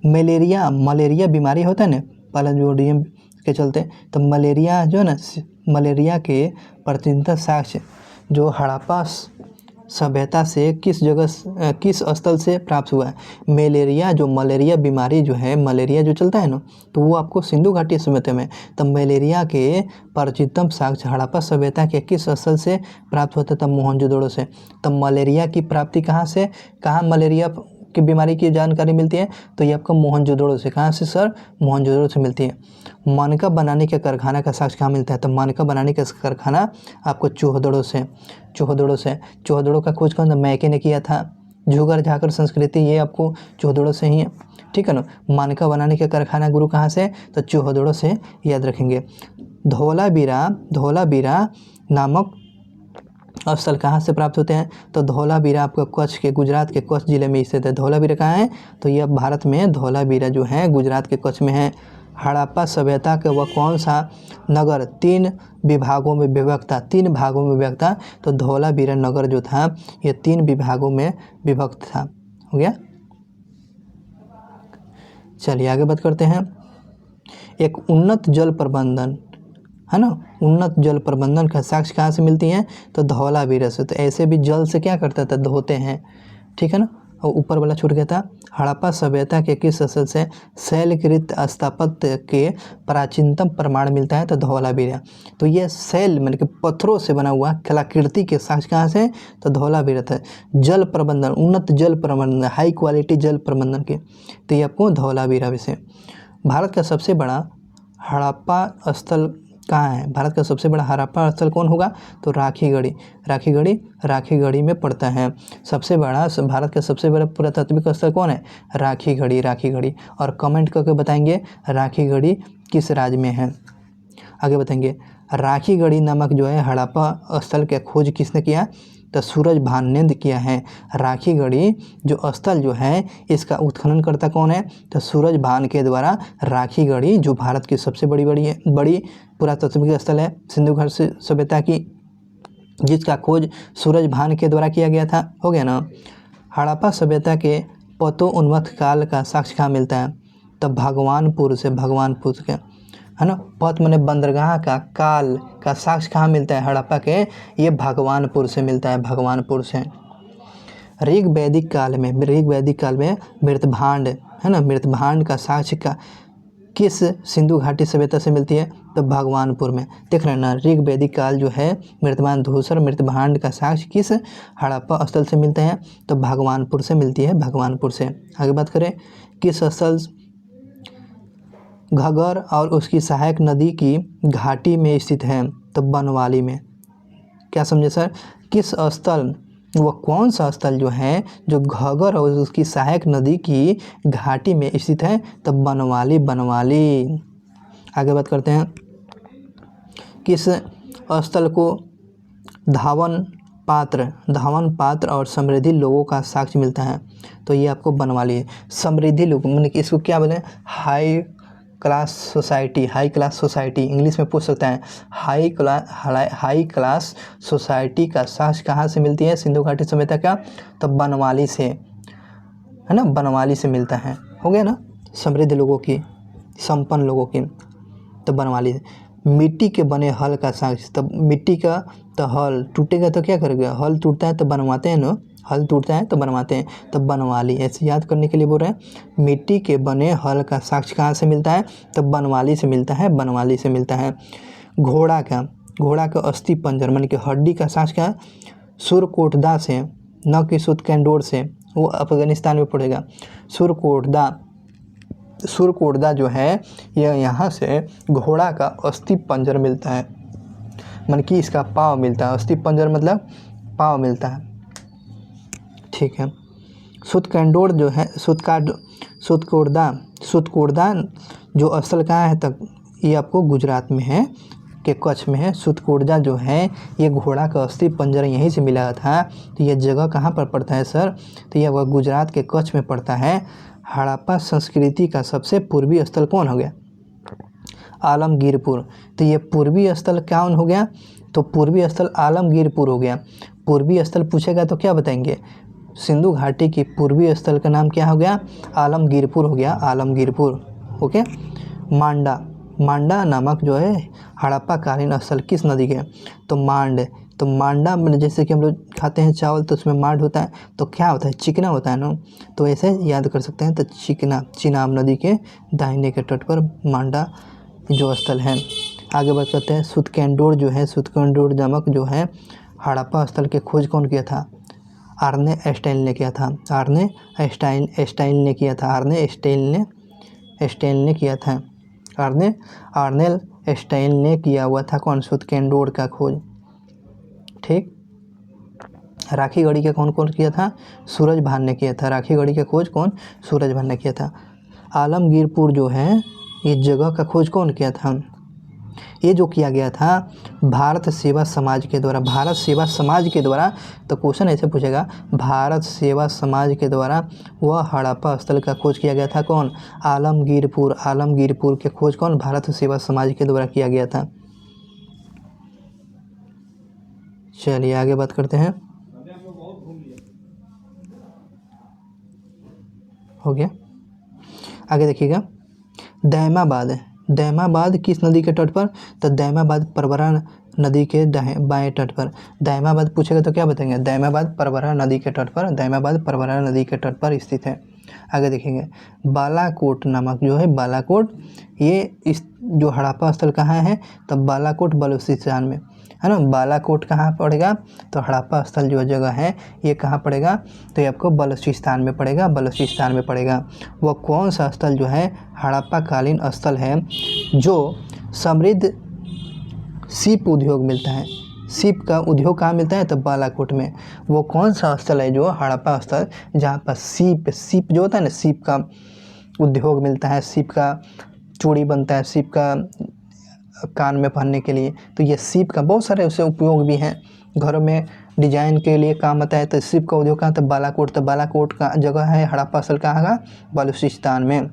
मलेरिया बीमारी होता है ना प्लाज्मोडियम के चलते, तो मलेरिया जो है ना, मलेरिया के प्राचीनतम साक्ष्य जो हड़प्पा सभ्यता से किस स्थल से प्राप्त हुआ है? मलेरिया, जो मलेरिया बीमारी जो है, मलेरिया जो चलता है ना, तो वो आपको सिंधु घाटी सभ्यता में। तब मलेरिया के प्राचीनतम साक्ष्य हड़प्पा सभ्यता के किस स्थल से प्राप्त होता है? तब मोहनजोदड़ो से। तब मलेरिया की प्राप्ति कहाँ मलेरिया की बीमारी की जानकारी मिलती है? तो ये आपको मोहनजोदड़ो से। कहाँ से सर? मोहनजोदड़ो से मिलती है। मनका बनाने के कारखाना का साक्ष्य कहाँ मिलता है? तो मनका बनाने का कारखाना आपको चौहदड़ो से। चौहदड़ो का खोज कौन? मैके ने किया था। झूगर झाकर संस्कृति ये आपको चौहदड़ो से ही है, ठीक है ना। मनका बनाने का कारखाना गुरु कहाँ से? तो चौहदड़ो से, याद रखेंगे। धौलावीरा नामक स्थल कहाँ से प्राप्त होते हैं? तो धौलावीरा आपका कच्छ के, गुजरात के कच्छ जिले में स्थित है। धौलावीरा कहाँ है? तो ये भारत में धौलावीरा जो है गुजरात के कच्छ में है। हड़प्पा सभ्यता के वह कौन सा नगर 3 विभागों में विभक्त था? 3 भागों में विभक्त था। तो धौलावीरा नगर जो था ये 3 विभागों में विभक्त था। हो गया। चलिए आगे बात करते हैं। एक उन्नत जल प्रबंधन है ना, उन्नत जल प्रबंधन का साक्ष्य कहाँ से मिलती हैं? तो धौलावीरा से। तो ऐसे भी जल से क्या करता था? धोते हैं, ठीक है ना। और ऊपर वाला छूट गया था। हड़प्पा सभ्यता के किस स्थल से शैलकृत स्थापत्य के प्राचीनतम प्रमाण मिलता है? तो धौलावीरा। तो ये शैल मतलब कि पत्थरों से बना हुआ कलाकृति के साक्ष्य कहाँ से? तो धौलावीरा था। जल प्रबंधन, उन्नत जल प्रबंधन, हाई क्वालिटी जल प्रबंधन के, तो ये आपको धौलावीरा से। भारत का सबसे बड़ा हड़प्पा स्थल कहाँ है? भारत का सबसे बड़ा हड़प्पा स्थल कौन होगा? तो राखीगढ़ी में पड़ता है। सबसे बड़ा भारत का सबसे बड़ा पुरातात्विक स्थल कौन है? राखीगढ़ी। और कमेंट करके बताएंगे राखीगढ़ी किस राज्य में है। आगे बताएंगे। राखीगढ़ी नामक जो है हड़प्पा स्थल के खोज किसने किया? तो सूरजभान ने किया है। राखीगढ़ी जो स्थल जो है इसका उत्खनन करता कौन है? तो सूरजभान के द्वारा राखीगढ़ी, जो भारत की सबसे बड़ी पुरातात्विक स्थल है सिंधु घाटी सभ्यता की, जिसका खोज सूरजभान के द्वारा किया गया था। हो गया ना। हड़प्पा सभ्यता के पतोन्मत्त काल का साक्ष्य कहाँ मिलता है? तो भगवानपुर के, है ना। पथ माने बंदरगाह का, काल का साक्ष्य कहाँ मिलता है हड़प्पा के? ये भगवानपुर से मिलता है, भगवानपुर से। ऋग वैदिक काल में मृतभांड, है ना, मृतभांड का साक्ष्य का किस सिंधु घाटी सभ्यता से मिलती है? तो भगवानपुर में। देख रहे हैं ना, ऋग वैदिक काल जो है मृतभांड धूसर मृतभांड का साक्ष्य किस हड़प्पा स्थल से मिलते हैं? तो भगवानपुर से मिलती है, भगवानपुर से। आगे बात करें। किस स्थल घगर और उसकी सहायक नदी की घाटी में स्थित है? तो बनवाली में। क्या समझे सर? किस स्थल, वह कौन सा स्थल जो है जो घगर और उसकी सहायक नदी की घाटी में स्थित है? तो बनवाली। आगे बात करते हैं। किस स्थल को धावन पात्र और समृद्धि लोगों का साक्ष्य मिलता है? तो ये आपको बनवाली है। समृद्धि लोग मैंने इसको क्या बोले? हाई क्लास सोसाइटी इंग्लिश में पूछ सकता है। हाई क्लास सोसाइटी का साक्ष्य कहाँ से मिलती है सिंधु घाटी सभ्यता का? तो बनवाली से, है ना, बनवाली से मिलता है। हो गया ना। समृद्ध लोगों की, संपन्न लोगों की, तो बनवाली। मिट्टी के बने हल का साक्ष्य। तब मिट्टी का, तो हल टूटेगा तो क्या करेगा? हल टूटता है तो बनवाते हैं ना, हल टूटता है तो बनवाते हैं। तो बनवाली, ऐसे याद करने के लिए बोल रहे हैं। मिट्टी के बने हल का साक्ष्य कहाँ से मिलता है? तो बनवाली से मिलता है। घोड़ा का अस्थि पंजर मन के हड्डी का साक्ष्य क्या? सुरकोटदा से, न कि सुतकेंडोर से, वो अफगानिस्तान में पड़ेगा। सुरकोटदा जो है यह यहाँ से घोड़ा का अस्थि पंजर मिलता है, मन कि इसका पाँव मिलता है। अस्थि पंजर मतलब पाँव मिलता है, ठीक है। सुतकेंडोर जो है सुतकोटदा जो स्थल कहाँ है? तक ये आपको गुजरात में है, के कच्छ में है। सुतकोटदा जो है ये घोड़ा का अस्थि पंजर यहीं से मिला था। तो ये जगह कहाँ पर पड़ता है सर? तो यह वह गुजरात के कच्छ में पड़ता है। हड़प्पा संस्कृति का सबसे पूर्वी स्थल कौन हो गया? आलमगीरपुर। तो ये पूर्वी स्थल कौन हो गया? तो पूर्वी स्थल आलमगीरपुर हो गया। पूर्वी स्थल पूछेगा तो क्या बताएंगे? सिंधु घाटी की पूर्वी स्थल का नाम क्या हो गया? आलमगीरपुर हो गया, आलमगीरपुर। ओके। मांडा नामक जो है हड़प्पा कालीन स्थल किस नदी के? तो तो मांडा में जैसे कि हम लोग खाते हैं चावल तो उसमें मांड होता है, तो क्या होता है, चिकना होता है ना, तो ऐसे याद कर सकते हैं। तो चिकना, चिनाब नदी के दाहिने के तट पर मांडा जो स्थल है। आगे बात करते हैं, सुतकेंडोर जो है, सुतकेंडोर नमक जो है हड़प्पा स्थल की खोज कौन किया था? आर्ने स्टाइल ने किया था। आर्ने स्टाइल ने किया था। आर्ने स्टाइल ने किया था। आर्नेल स्टाइल ने किया हुआ था कौन? सुतकेंडोर का खोज। ठीक। राखी गढ़ी का कौन किया था? सूरज भान ने किया था। राखी गढ़ी का खोज कौन? सूरज भान ने किया था। आलमगीरपुर जो है ये जगह का खोज कौन किया था? ये जो किया गया था भारत सेवा समाज के द्वारा। भारत सेवा समाज के द्वारा, तो क्वेश्चन ऐसे पूछेगा, भारत सेवा समाज के द्वारा वह हड़प्पा स्थल का खोज किया गया था कौन? आलमगीरपुर। आलमगीरपुर के खोज कौन? भारत सेवा समाज के द्वारा किया गया था। चलिए आगे बात करते हैं। हो गया। आगे देखिएगा, दैमाबाद। दैमाबाद किस नदी के तट पर? तो दैमाबाद परवरा नदी के बाएं तट पर। दैमाबाद पूछेगा तो क्या बताएंगे? दैमाबाद परवरा नदी के तट पर। दैमाबाद परवरा नदी के तट पर स्थित है। आगे देखेंगे, बालाकोट नामक जो है, बालाकोट, ये इस जो हड़प्पा स्थल कहाँ है? तो बालाकोट बलूचिस्तान में है ना। बालाकोट कहाँ पड़ेगा? तो हड़प्पा स्थल जो जगह है ये कहाँ पड़ेगा? तो ये आपको बलूचिस्तान में पड़ेगा। बलूचिस्तान में पड़ेगा। वह कौन सा स्थल जो है हड़प्पा कालीन स्थल है जो समृद्ध सीप उद्योग मिलता है? सीप का उद्योग कहाँ मिलता है? तो बालाकोट में। वो कौन सा स्थल है जो हड़प्पा स्थल जहाँ पर सीप जो होता है ना, सीप का उद्योग मिलता है, सीप का चूड़ी बनता है, सीप का कान में पहनने के लिए। तो ये सीप का बहुत सारे उसे उपयोग भी हैं, घरों में डिजाइन के लिए काम आता है। तो सीप का उद्योग कहाँ? तो बालाकोट। तो बालाकोट का जगह है हड़प्पा स्थल कहाँ का? बलूचिस्तान में।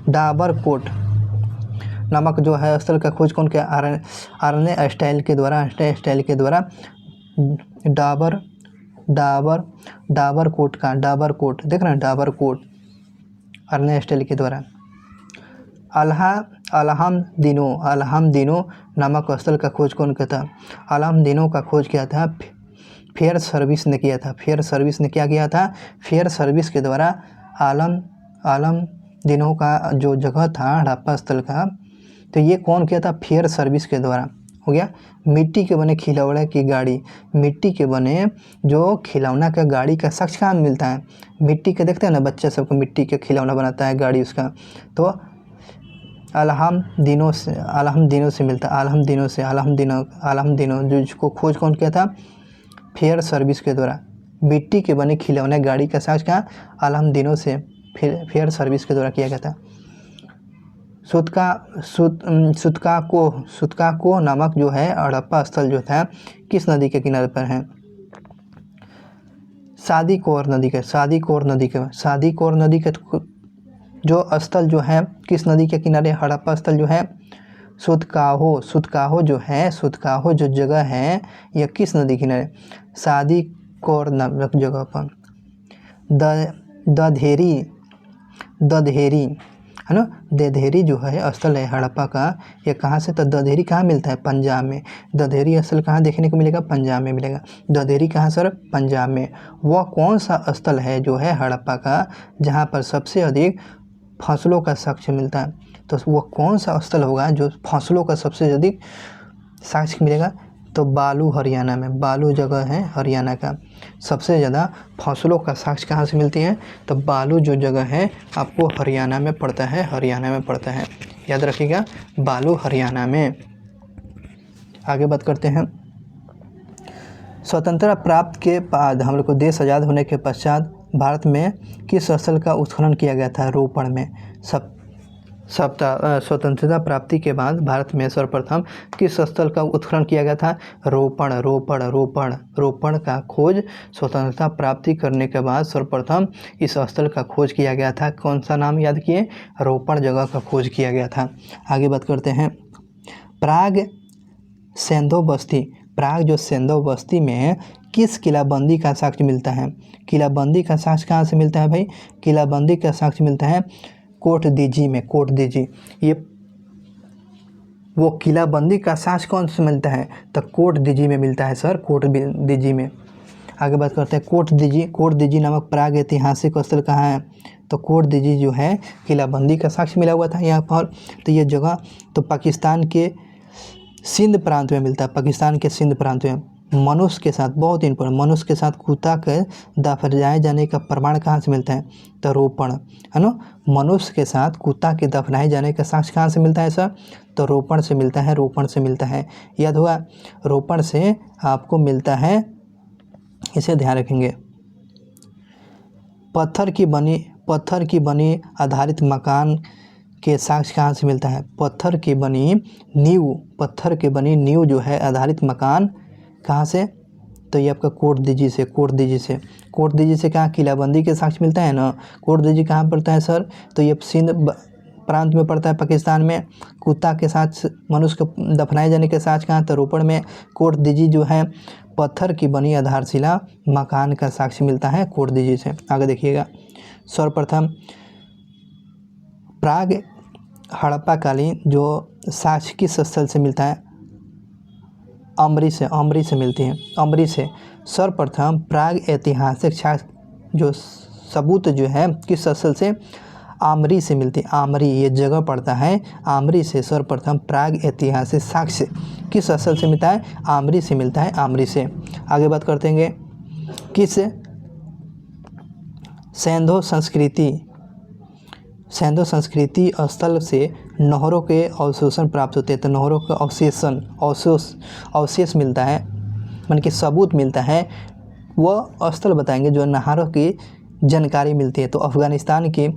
डाबरकोट नामक जो है स्थल का खोज कौन किया? आर्ने स्टाइल के द्वारा। डाबरकोट का, डाबरकोट देख रहे हैं, डाबरकोट आर्ने स्टाइल के द्वारा। अलहमदिनो नामक स्थल का खोज कौन किया था? अलहमदिनो का खोज किया था फेयर सर्विस ने किया था। फेयर सर्विस ने क्या किया था? फेयर सर्विस के द्वारा आलमदिनो का जो जगह था हड़प्पा स्थल का, तो ये कौन किया था? फेयर सर्विस के द्वारा। हो गया। मिट्टी के बने खिलौने की गाड़ी। मिट्टी के बने जो खिलौना का गाड़ी का साक्ष्य कहाँ मिलता है? मिट्टी के देखते हैं ना बच्चे सबको, मिट्टी के खिलौना बनाता है गाड़ी उसका, तो अलहमदिनो से मिलता है। अलहमदिनो जिसको खोज कौन किया था? फेयर सर्विस के द्वारा। मिट्टी के बने खिलौने गाड़ी का साक्ष्य कहाँ? अलहमदिनो से फेयर सर्विस के द्वारा किया गया था। सुतकाको नामक जो है हड़प्पा स्थल जो था किस नदी के किनारे पर है? सादीकोर नदी के जो स्थल जो है किस नदी के किनारे? हड़प्पा स्थल जो है सुतकाहो जो जगह है यह किस नदी के किनारे? सादीकोर नामक जगह पर। दधेरी है ना। दधेरी जो है स्थल है हड़प्पा का, ये कहाँ से? तो दधेरी कहाँ मिलता है? पंजाब में। दधेरी स्थल कहाँ देखने को मिलेगा? पंजाब में मिलेगा। दधेरी कहाँ सर? पंजाब में। वह कौन सा स्थल है जो है हड़प्पा का जहाँ पर सबसे अधिक फसलों का साक्ष्य मिलता है? तो वह कौन सा स्थल होगा जो फसलों का सबसे अधिक साक्ष्य मिलेगा? तो बालू, हरियाणा में। बालू जगह है हरियाणा का, सबसे ज़्यादा फसलों का साक्ष्य कहाँ से मिलती है? तो बालू जो जगह है आपको हरियाणा में पड़ता है। याद रखिएगा, बालू हरियाणा में। आगे बात करते हैं, स्वतंत्रता प्राप्त के बाद हम लोग को देश आज़ाद होने के पश्चात भारत में किस स्थल का उत्खनन किया गया था? रोपड़ में। स्वतंत्रता प्राप्ति के बाद भारत में सर्वप्रथम किस स्थल का उत्खनन किया गया था? रोपड़ का खोज स्वतंत्रता प्राप्ति करने के बाद सर्वप्रथम इस स्थल का खोज किया गया था। कौन सा नाम याद किए? रोपड़ जगह का खोज किया गया था। आगे बात करते हैं, प्राग सेंधो बस्ती में किस किलाबंदी का साक्ष्य मिलता है? किलाबंदी का साक्ष्य कहाँ से मिलता है भाई? किलाबंदी का साक्ष्य मिलता है कोट दीजी में। ये वो किलाबंदी का साक्ष्य कौन से मिलता है? तो कोट दीजी में मिलता है सर, कोट दीजी में। आगे बात करते हैं कोट दीजी नामक प्राग ऐतिहासिक स्थल कहाँ है? तो कोट दीजी जो है किलाबंदी का साक्ष्य मिला हुआ था यहाँ पर। तो ये जगह तो पाकिस्तान के सिंध प्रांत में मिलता है, पाकिस्तान के सिंध प्रांत में। मनुष्य के साथ, बहुत इंपॉर्टेंट, मनुष्य के साथ कुत्ता के दफनाए जाने का प्रमाण कहाँ से मिलता है? तो रोपण, है ना। मनुष्य के साथ कुत्ता के दफनाए जाने का साक्ष्य कहाँ से मिलता है सर? तो रोपण से मिलता है, रोपण से मिलता है। याद हुआ, रोपण से आपको मिलता है, इसे ध्यान रखेंगे। पत्थर की बनी आधारित मकान के साक्ष्य कहाँ से मिलता है? पत्थर की बनी नींव जो है आधारित मकान कहाँ से? तो ये आपका कोट दीजी से कहाँ? किलाबंदी के साक्ष्य मिलता है ना। कोट दीजी कहाँ पड़ता है सर? तो ये सिंध प्रांत में पड़ता है, पाकिस्तान में। कुत्ता के साथ मनुष्य के दफनाए जाने के साक्ष्य कहाँ? तो रोपण में। कोट दीजी जो है पत्थर की बनी आधारशिला मकान का साक्ष्य मिलता है कोट दीजी से। आगे देखिएगा, सर्वप्रथम प्राग हड़प्पा कालीन जो साक्ष्य किस स्थल से मिलता है? अमरी से मिलती है, अमरी से। सर्वप्रथम प्राग ऐतिहासिक साक्ष्य जो सबूत जो है किस स्थल से? आमरी से मिलती है। आमरी ये जगह पड़ता है, आमरी से सर्वप्रथम प्राग ऐतिहासिक साक्ष्य किस स्थल से मिलता है? आमरी से मिलता है, आमरी से। आगे बात करते हैं किस सैंधो संस्कृति स्थल से नहरों के अवशेषण प्राप्त होते हैं। तो नहरों का अवशेष मिलता है, मन के सबूत मिलता है, वह स्थल बताएंगे जो नहरों की जानकारी मिलती है। तो अफ़गानिस्तान की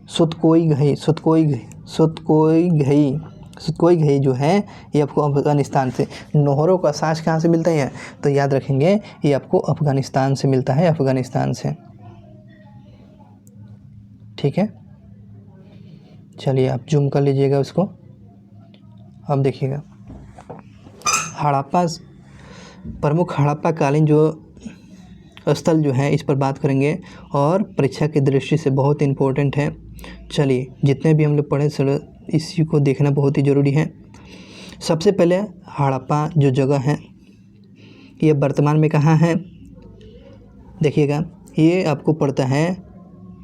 सुतकोई घई जो है ये आपको अफ़गानिस्तान से। नहरों का साक्ष्य कहाँ से मिलता है? तो याद रखेंगे ये आपको अफ़गानिस्तान से मिलता है, अफ़गानिस्तान से। ठीक है, चलिए आप जूम कर लीजिएगा उसको। अब देखिएगा प्रमुख हड़प्पा कालीन जो स्थल जो है इस पर बात करेंगे और परीक्षा की दृष्टि से बहुत इम्पोर्टेंट है। चलिए जितने भी हम लोग पढ़े इसी को देखना बहुत ही ज़रूरी है। सबसे पहले हड़प्पा जो जगह है ये वर्तमान में कहाँ है? देखिएगा ये आपको पड़ता है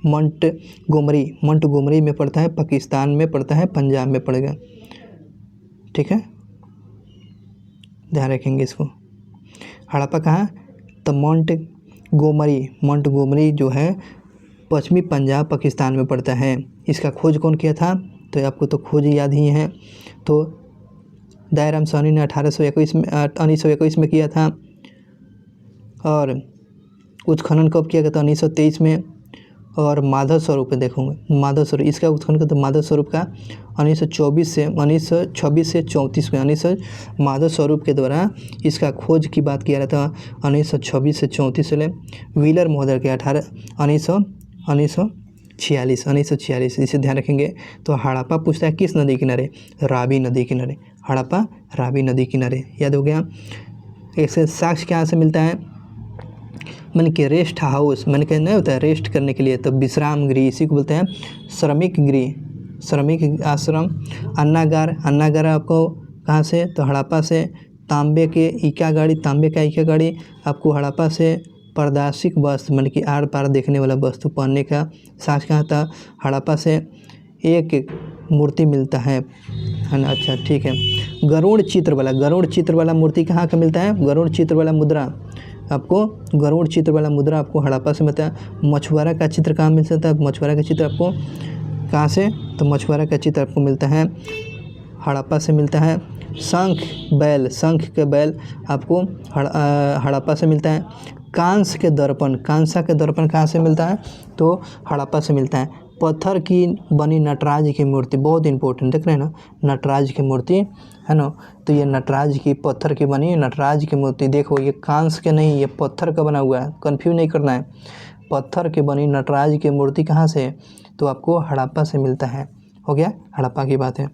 मोंटगोमरी में पड़ता है, पाकिस्तान में पड़ता है, पंजाब में पड़ेगा। ठीक है, ध्यान रखेंगे इसको। हड़प्पा कहाँ? तो मोंटगोमरी जो है पश्चिमी पंजाब पाकिस्तान में पड़ता है। इसका खोज कौन किया था? तो आपको तो खोज याद ही है। तो दयाराम साहनी ने 1921 में किया था। और उत्खनन कब किया गया था? 1923 में। और माधव स्वरूप इसका उत्खनन तो माधव स्वरूप का 1926 से 34 में माधव स्वरूप के द्वारा इसका खोज की बात किया था 1926 से 34 से। व्हीलर महोदय के 1946 इसे ध्यान रखेंगे। तो हड़प्पा पूछता है किस नदी किनारे? रावी नदी किनारे। हड़प्पा रावी नदी किनारे, याद हो गया। ऐसे साक्ष्य कहाँ से मिलता है? मन के रेस्ट हाउस, मन के नहीं होता है रेस्ट करने के लिए, तो विश्राम गृह, इसी को बोलते हैं श्रमिक आश्रम। अन्नागार आपको कहाँ से? तो हड़प्पा से। तांबे का ईका गाड़ी आपको हड़प्पा से। पारदर्शिक वस्त्र, मन की आर पार देखने वाला वस्तु पहनने का साक्ष्य कहाँ था? हड़प्पा से। एक मूर्ति मिलता है ना। अच्छा ठीक है, गरुड़ चित्र वाला मूर्ति कहाँ का मिलता है? गरुड़ चित्र वाला मुद्रा आपको हड़प्पा से मिलता है। मछुआरा का चित्र कहाँ मिल सकता है? मछुआरा का चित्र आपको कहाँ से? तो मछुआरा का चित्र आपको मिलता है हड़प्पा से मिलता है। शंख के बैल आपको हड़प्पा से मिलता है। कांसा के दर्पण कहाँ से मिलता है? तो हड़प्पा से मिलता है। पत्थर की बनी नटराज की मूर्ति, बहुत इंपॉर्टेंट, देख रहे हैं ना, नटराज की मूर्ति है ना। तो ये पत्थर की बनी नटराज की मूर्ति, देखो ये कांस के नहीं, ये पत्थर का बना हुआ है, कंफ्यूज नहीं करना है। पत्थर की बनी नटराज की मूर्ति कहाँ से? तो आपको हड़प्पा से मिलता है। हो गया, हड़प्पा की बात है।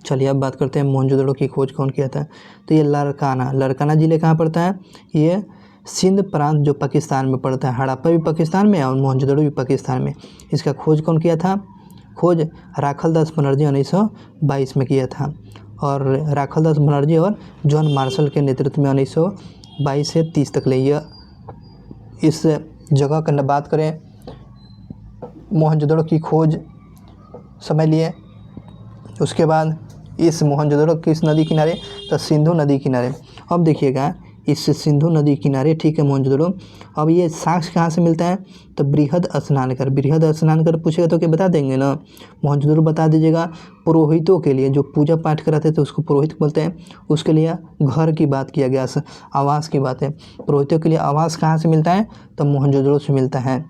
चलिए अब बात करते हैं मोहनजोदड़ो की खोज कौन किया था? तो ये लारकाना ज़िले कहाँ पड़ता है? ये सिंध प्रांत जो पाकिस्तान में पड़ता है। हड़प्पा भी पाकिस्तान में और मोहनजोदड़ो भी पाकिस्तान में। इसका खोज कौन किया था? खोज राखलदास बनर्जी 1922 में किया था। और राखलदास बनर्जी और जॉन मार्शल के नेतृत्व में 1922 से 30 तक ले यह इस जगह का बात करें मोहनजोदड़ो की खोज समझ लिए। उसके बाद इस मोहनजोदड़ो किस नदी किनारे, तो सिंधु नदी किनारे। अब देखिएगा इस सिंधु नदी किनारे, ठीक है, मोहनजोदड़ो। अब ये साक्ष्य कहाँ से मिलता है, तो बृहद स्नानकर। बृहद स्नानकर पूछेगा तो क्या बता देंगे ना, मोहनजोदड़ो बता दीजिएगा। पुरोहितों के लिए जो पूजा पाठ कराते थे उसको पुरोहित बोलते हैं। उसके लिए घर की बात किया गया, आवास की बात है। पुरोहितों के लिए आवास कहाँ से मिलता है, तो मोहनजोदड़ो से मिलता है।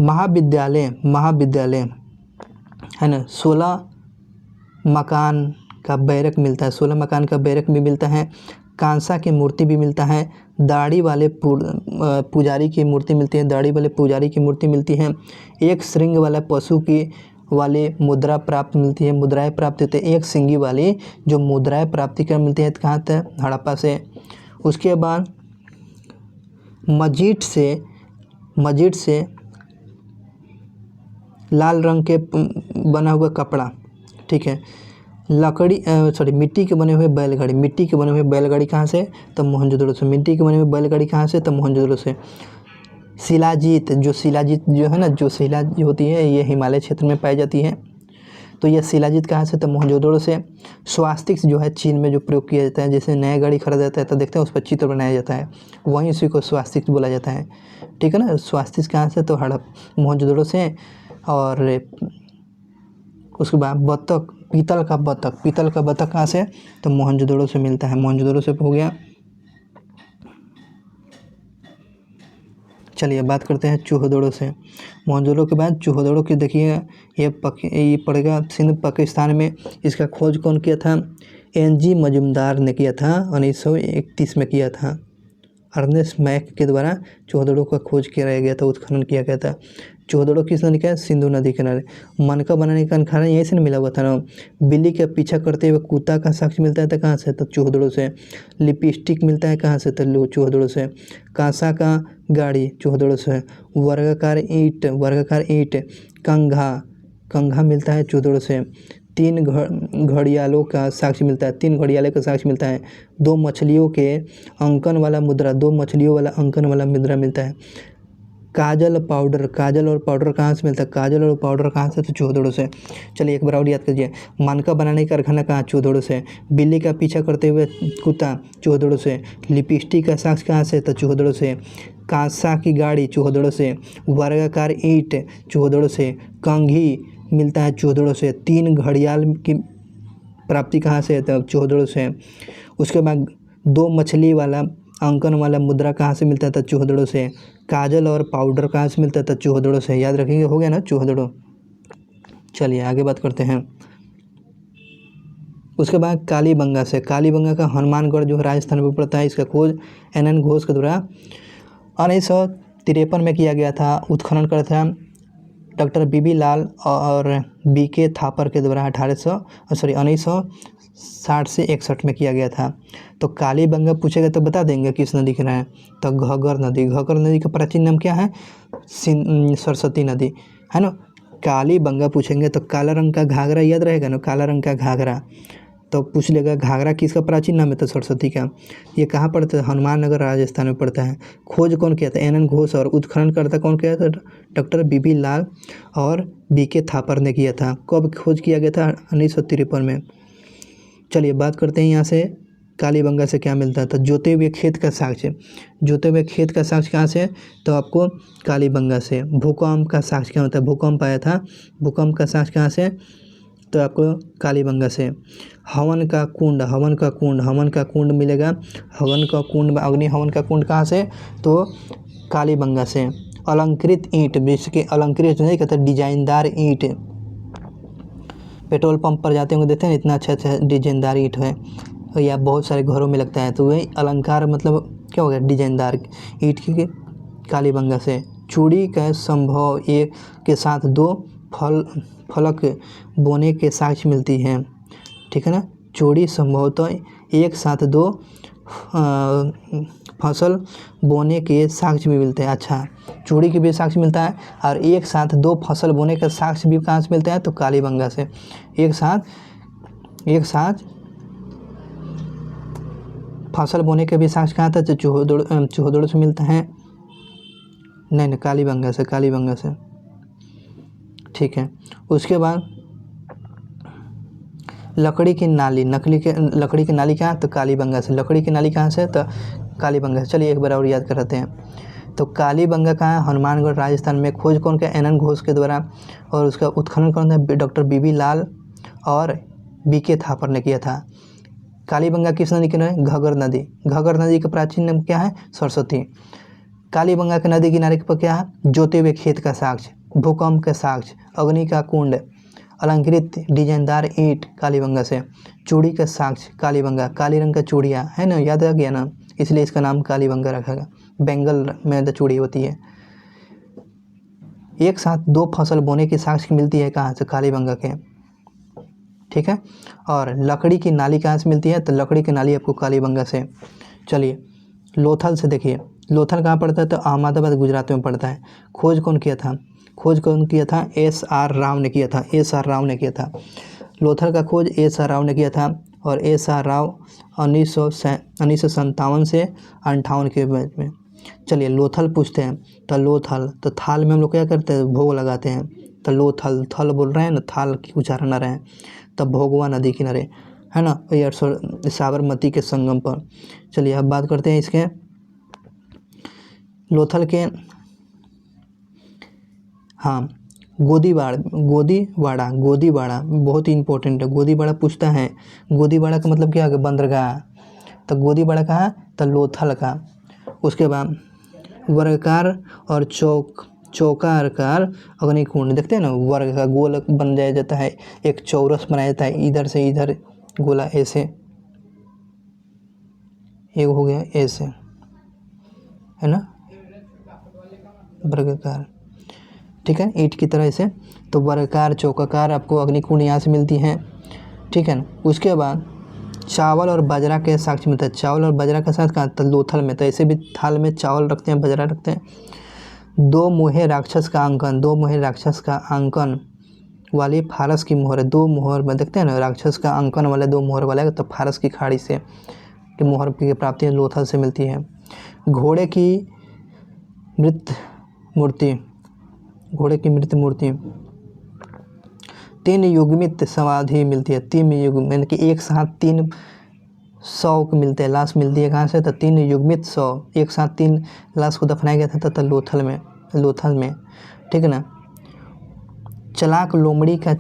महाविद्यालय है ना, 16 मकान का बैरक मिलता है, 16 मकान का बैरक भी मिलता है। कांसा की मूर्ति भी मिलता है। दाढ़ी वाले पुजारी की मूर्ति मिलती है, दाढ़ी वाले पुजारी की मूर्ति मिलती है। एक श्रृंग वाला पशु की वाली मुद्रा प्राप्त मिलती है, मुद्राएं प्राप्त होती है। एक सिंगी वाली जो मुद्राएं प्राप्ति कर मिलती है कहाँ से, हड़प्पा से। उसके बाद मस्जिद से लाल रंग के बना हुआ कपड़ा, ठीक है, मिट्टी के बने हुए बैलगाड़ी कहाँ से, तो मोहनजोदड़ो से। मिट्टी के बने हुए बैलगाड़ी कहाँ से, तो मोहनजोदड़ो से। शिलाजीत जो है ना, जो शिला जो होती है ये हिमालय क्षेत्र में पाई जाती है, तो यह शिलाजीत कहाँ से, तो मोहनजोदड़ो से। स्वास्तिक जो है चीन में जो प्रयोग किया जाता है, जैसे नया गाड़ी खरीदा जाता है तो देखते हैं उस पर चित्र बनाया जाता है, वहीं उसी को स्वास्तिक बोला जाता है, ठीक है ना। स्वास्तिक कहाँ से, तो मोहनजोदड़ो से। और उसके बाद बत्तख, पीतल का बत्तख कहाँ से, तो मोहनजोदड़ो से मिलता है, मोहनजोदड़ो से हो गया। चलिए बात करते हैं चूहदड़ो से। मोहनजोदड़ो के बाद चूहदड़ो की देखिए, ये पड़ेगा सिंध पाकिस्तान में। इसका खोज कौन किया था, NG मजुमदार ने किया था, 1931 में किया था। अर्नेस्ट मैक के द्वारा चूहदड़ो का खोज किया गया था, उत्खनन किया गया था। चूहदड़ो किस नदी का है, सिंधु नदी किनारे। मनका बनाने का खाना यहीं से मिला हुआ था ना। बिल्ली का पीछा करते हुए कुत्ता का साक्ष्य मिलता है तो कहाँ से, तो चूहदड़ो से। लिपस्टिक मिलता है कहाँ से, तो चूहदड़ो से। कांसा का गाड़ी चूहदड़ो से। वर्गाकार ईंट कंघा मिलता है चूहदड़ो से। 3 घड़ियालों का साक्ष्य मिलता है, 3 घड़ियालों का साक्ष्य मिलता है। 2 मछलियों के अंकन वाला मुद्रा, 2 मछलियों वाला अंकन वाला मुद्रा मिलता है। काजल और पाउडर कहाँ से मिलता है, काजल और पाउडर कहाँ से, तो चूहदड़ो से। चलिए एक बार और याद कीजिए, मनका बनाने का कारखाना कहाँ, चूहदड़ो से। बिल्ली का पीछा करते हुए कुत्ता, चूहदड़ो से। लिपस्टिक का साक्ष्य कहाँ से, तो चूहदड़ो से। कांसा की गाड़ी, चूहदड़ो से। वर्गाकार ईंट, चूहदड़ो से। कंघी मिलता है चूहदड़ो से। 3 घड़ियाल की प्राप्ति कहाँ से, तो चूहदड़ो से। उसके बाद 2 मछली वाला अंकन वाला मुद्रा कहाँ से मिलता था, चूहदड़ो से। काजल और पाउडर कहाँ से मिलता था, चूहदड़ो से। याद रखेंगे, हो गया ना चूहदड़ो। चलिए आगे बात करते हैं। उसके बाद कालीबंगा से। कालीबंगा का हनुमानगढ़ जो राजस्थान में पड़ता है, इसका खोज NN घोष के द्वारा 1953 में किया गया था। उत्खनन कर था डॉक्टर BB लाल और BK थापर के द्वारा 1960 से 61 में किया गया था। तो कालीबंगा पूछेगा तो बता देंगे किस नदी किनारे है, तो घग्गर नदी का प्राचीन नाम क्या है, सरस्वती नदी है ना। कालीबंगा पूछेंगे तो काला रंग का घाघरा याद रहेगा ना, काला रंग का घाघरा। तो पूछ लेगा घाघरा किसका प्राचीन नाम है, तो सरस्वती का। ये कहाँ पड़ता है, हनुमाननगर राजस्थान में पड़ता है। खोज कौन किया था, NN घोष। और उत्खनन करता कौन किया था, डॉक्टर BB लाल और BK थापर ने किया था। कब खोज किया गया था, 1953 में। चलिए बात करते हैं यहाँ से कालीबंगा से क्या मिलता है, तो जोते हुए खेत का साक्ष्य कहाँ से, तो आपको कालीबंगा से। भूकंप का साक्ष्य क्या होता है, भूकंप आया था, भूकंप का साक्ष्य कहाँ से, तो आपको कालीबंगा से। हवन का कुंड मिलेगा, अग्नि हवन का कुंड कहाँ से, तो कालीबंगा से। अलंकृत ईंट, जिसके अलंकृत नहीं कहते, डिजाइनदार ईंट। पेट्रोल पंप पर जाते होंगे, देखते हैं इतना अच्छा डिजाइनदार ईंट है, या बहुत सारे घरों में लगता है, तो वही अलंकार मतलब क्या हो गया, डिजाइनदार ईंट की, कालीबंगा से। चूड़ी का संभव एक के साथ 2 फलक बोने के साक्ष्य मिलती है, ठीक है ना। चूड़ी संभवतः एक साथ 2 फसल बोने के साक्ष्य भी मिलते हैं। अच्छा, चूड़ी के भी साक्ष्य मिलता है, और एक साथ 2 फसल बोने का साक्ष्य भी कहाँ से मिलता है? तो कालीबंगा से। एक साथ फसल बोने के भी साक्ष्य कहाँ था? तो चौहदड़ से मिलता है। नहीं, कालीबंगा से। ठीक है। उसके बाद लकड़ी की नाली कहाँ? तो कालीबंगा से। लकड़ी की नाली कहाँ से? तो कालीबंगा से। चलिए एक बार और याद कराते हैं। तो कालीबंगा कहाँ है? हनुमानगढ़ राजस्थान में। खोज कौन का? एन घोष के द्वारा। और उसका उत्खनन कौन था? डॉक्टर बीबी लाल और बीके थापर ने किया था। कालीबंगा किस नदी किनारे? घग्गर नदी का प्राचीन नाम क्या है? सरस्वती। कालीबंगा के नदी किनारे पर क्या है? जोते हुए खेत का साक्ष्य, भूकंप का साक्ष्य, अग्नि का कुंड, अलंकृत डिजाइनदार ईंट कालीबंगा से, चूड़ी का साक्ष्य कालीबंगा, काली रंग का चूड़िया है ना, याद आ गया ना, इसलिए इसका नाम कालीबंगा रखा गया। बेंगल में चूड़ी होती है। एक साथ 2 फसल बोने की साक्ष्य मिलती है कहाँ से? कालीबंगा के। ठीक है। और लकड़ी की नाली कहाँ से मिलती है? तो लकड़ी की नाली आपको कालीबंगा से। चलिए लोथल से देखिए, लोथल कहाँ पड़ता है? तो अहमदाबाद गुजरात में पड़ता है। खोज कौन किया था? एस.आर. राव ने किया था। लोथल का खोज एस.आर. राव ने किया था। और एस.आर. राव 1957 से 58 के बीच में। चलिए लोथल पूछते हैं। तो लोथल, तो थाल में हम लोग क्या करते हैं? भोग लगाते हैं। तो लोथल, थल बोल रहे हैं ना, थाल की उच्चारण न रहे। तब भोगवा नदी किनारे है ना, ये साबरमती के संगम पर। चलिए अब बात करते हैं इसके लोथल के। हाँ, गोदीवाड़ा बहुत ही इंपॉर्टेंट है। गोदीवाड़ा पूछता है। गोदीवाड़ा का मतलब क्या है? बंदरगाह। तो गोदीवाड़ा कहाँ? तो लोथल का। उसके बाद वर्गाकार और चौकाकार अग्निकुंड, देखते हैं ना, वर्ग का गोल बन जाता है, एक चौरस बनाया जाता है, इधर से इधर गोला ऐसे, एक हो गया ऐसे, है ना, वर्गाकार। ठीक है, ईंट की तरह ऐसे। तो वर्गाकार, चौकाकार आपको अग्निकुंड यहाँ से मिलती हैं। ठीक है ना। उसके बाद चावल और बाजरा के साक्ष्य मिलता है। चावल और बाजरा का साथ कहाँ? तो लोथल में। तो ऐसे भी थाल में चावल रखते हैं, बाजरा रखते हैं। 2 मुहे राक्षस का अंकन वाली फारस की मोहर है। 2 मोहर में देखते हैं ना, राक्षस का अंकन वाले 2 मोहर वाले, तो फारस की खाड़ी से की मोहर की प्राप्ति लोथल से मिलती है। घोड़े की मृत मूर्ति 3 युग्मित समाधि मिलती है। 3 युग्म यानी कि एक साथ 3 100 को मिलते हैं, लाश मिलती है कहाँ से? तो 3 युग्मित 100, एक साथ 3 लाश को दफनाया गया था लोथल में। ठीक है ना। चलाक लोमड़ी का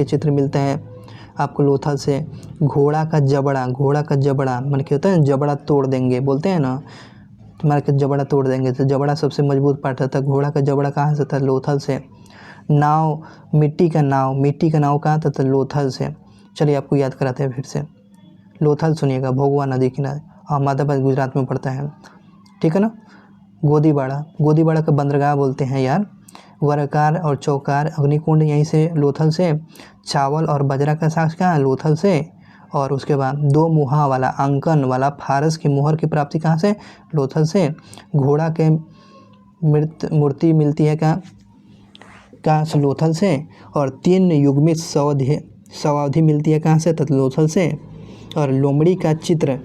चित्र मिलता है आपको लोथल से। घोड़ा का जबड़ा मन क्या होता है? जबड़ा तोड़ देंगे बोलते हैं ना, तुम्हारे के जबड़ा तोड़ देंगे। तो जबड़ा सबसे मजबूत पार्ट रहता है। घोड़ा का जबड़ा कहाँ से था? लोथल से। नाव, मिट्टी का नाव कहाँ था? तो लोथल से। चलिए आपको याद कराते हैं फिर से। लोथल सुनिएगा, भोगवा नदी किनारे, अहमदाबाद गुजरात में पड़ता है। ठीक है ना। गोदीवाड़ा का बंदरगाह बोलते हैं यार। वर्गाकार और चौकार अग्निकुंड यहीं से, लोथल से। चावल और बाजरा का साक्ष्य कहाँ? लोथल से। और उसके बाद 2 मुहा वाला अंकन वाला फारस की मोहर की प्राप्ति कहाँ से? लोथल से। घोड़ा के मूर्ति मिलती है कहाँ से? लोथल से। और 3 युग्मित समाधि मिलती है कहाँ से? तो लोथल से। और लोमड़ी का चित्र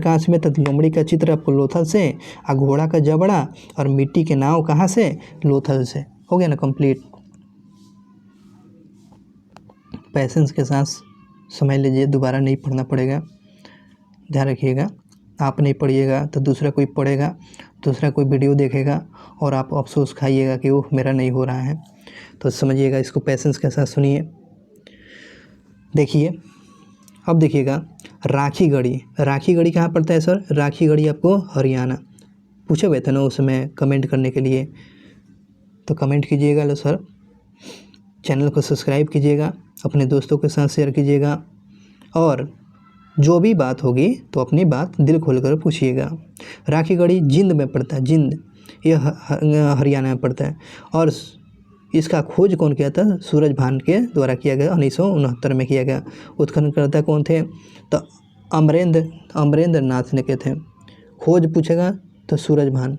कहाँ से मिलता है? तो लोमड़ी का चित्र आपको लोथल से। और घोड़ा का जबड़ा और मिट्टी के नाव कहाँ से? लोथल से। हो गया ना कंप्लीट। पैसेंस के साथ समझ लीजिए, दोबारा नहीं पढ़ना पड़ेगा, ध्यान रखिएगा। आप नहीं पढ़िएगा तो दूसरा कोई पढ़ेगा, दूसरा कोई वीडियो देखेगा और आप अफसोस खाइएगा कि वो मेरा नहीं हो रहा है। तो समझिएगा, इसको पैसेंस के साथ सुनिए। देखिए अब देखिएगा, राखी गढ़ी कहाँ पड़ता है सर? राखी गढ़ी आपको हरियाणा। पूछे हुए थे ना उस समय कमेंट करने के लिए, तो कमेंट कीजिएगा। लो सर, चैनल को सब्सक्राइब कीजिएगा, अपने दोस्तों के साथ शेयर कीजिएगा, और जो भी बात होगी तो अपनी बात दिल खोलकर पूछिएगा। राखी गढ़ी जिंद में पड़ता है, यह हरियाणा में पड़ता है। और इसका खोज कौन किया था? सूरज भान के द्वारा किया गया, 1969 में किया गया। उत्खननकर्ता कौन थे? तो अमरेंद्र नाथ ने किए थे। खोज पूछेगा तो सूरजभान।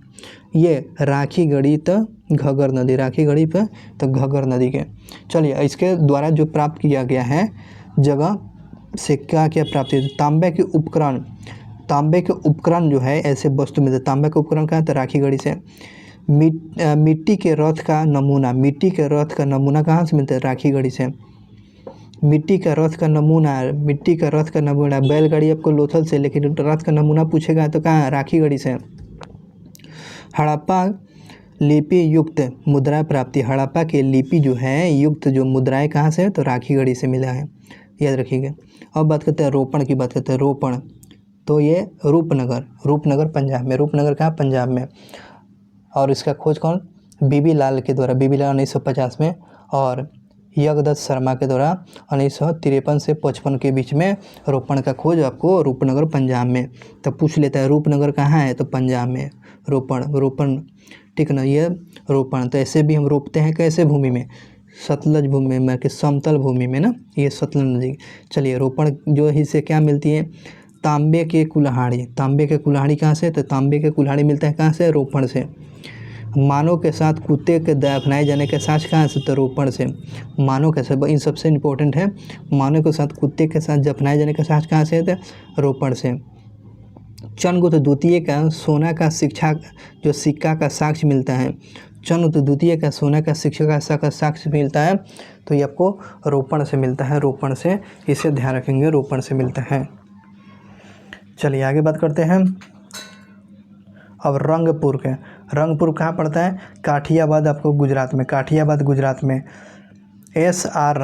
ये राखी गढ़ी तो घगर नदी, राखी गढ़ी पे तो घगर नदी के। चलिए इसके द्वारा जो प्राप्त किया गया है जगह से क्या क्या प्राप्ति, तांबे के उपकरण, तांबे के उपकरण जो है ऐसे वस्तु मिलते, तांबे के उपकरण कहाँ तो राखी गढ़ी से। मिट्टी के रथ का नमूना, मिट्टी के रथ का नमूना कहाँ से मिलता है, राखी गढ़ी से। मिट्टी का रथ का नमूना, मिट्टी का रथ का नमूना, बैलगाड़ी आपको लोथल से, लेकिन रथ का नमूना पूछेगा तो कहाँ, राखी गढ़ी से। हड़प्पा लिपि युक्त मुद्रा प्राप्ति, हड़प्पा के लिपि जो है युक्त जो मुद्राएं कहाँ से है तो राखी गढ़ी से मिला है, याद रखिएगा। अब बात करते हैं रोपण की, बात करते हैं रोपण, तो ये रूपनगर, रूपनगर पंजाब में, रूपनगर कहाँ पंजाब में। और इसका खोज कौन, बीबी लाल के द्वारा, बीबी लाल 1950 में, और यज्ञदत्त शर्मा के द्वारा 1953 से 55 के बीच में रोपण का खोज आपको रूपनगर पंजाब में। तब पूछ लेता है रूपनगर कहाँ है तो पंजाब में, रोपण ठीक ना, ये रोपण। तो ऐसे भी हम रोपते हैं कैसे भूमि में, सतलज भूमि में कि समतल भूमि में ना, ये सतलज नदी। चलिए रोपण जो हिस्से क्या मिलती है, तांबे के कुल्हाड़ी, तांबे के कुल्हाड़ी कहाँ से, तो तांबे के कुल्हाड़ी मिलता है कहाँ से, रोपण से। मानव के साथ कुत्ते के दफनाए जाने का साक्ष्य कहाँ से, तो रोपण से। मानव के साथ, इन सबसे इम्पोर्टेंट है, मानव के साथ कुत्ते के साथ दफनाए जाने का साक्ष्य कहाँ से है, तो रोपण से। चंद्रगुप्त द्वितीय का सोना का शिक्षा जो सिक्का का साक्ष्य मिलता है, चंद्रगुप्त द्वितीय का सोना का शिक्षा का साक्ष्य मिलता है, तो ये आपको रोपण से मिलता है, रोपण से, इसे ध्यान रखेंगे, रोपण से मिलता है। चलिए आगे बात करते हैं। अब रंगपुर के, रंगपुर कहाँ पड़ता है, काठियावाद आपको गुजरात में, काठियावाद गुजरात में। एस आर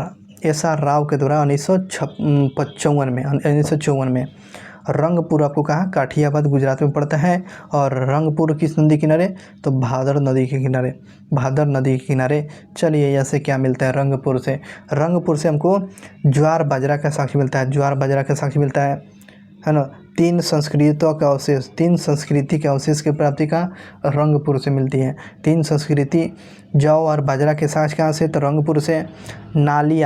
राव के द्वारा 1954 में रंगपुर आपको कहाँ, काठियावाद गुजरात में पड़ता है। और रंगपुर किस नदी किनारे, तो भादर नदी के किनारे, भादर नदी के किनारे। चलिए यहाँ क्या मिलता है, रंगपुर से, रंगपुर से हमको ज्वार बाजरा का साक्ष्य मिलता है, ज्वार बाजरा का साक्ष्य मिलता है ना। 3 संस्कृतियों का अवशेष, 3 संस्कृति के अवशेष की प्राप्ति का रंगपुर से मिलती है। 3 संस्कृति जौ और बाजरा के साक्ष्य कहाँ से, तो रंगपुर से। नाली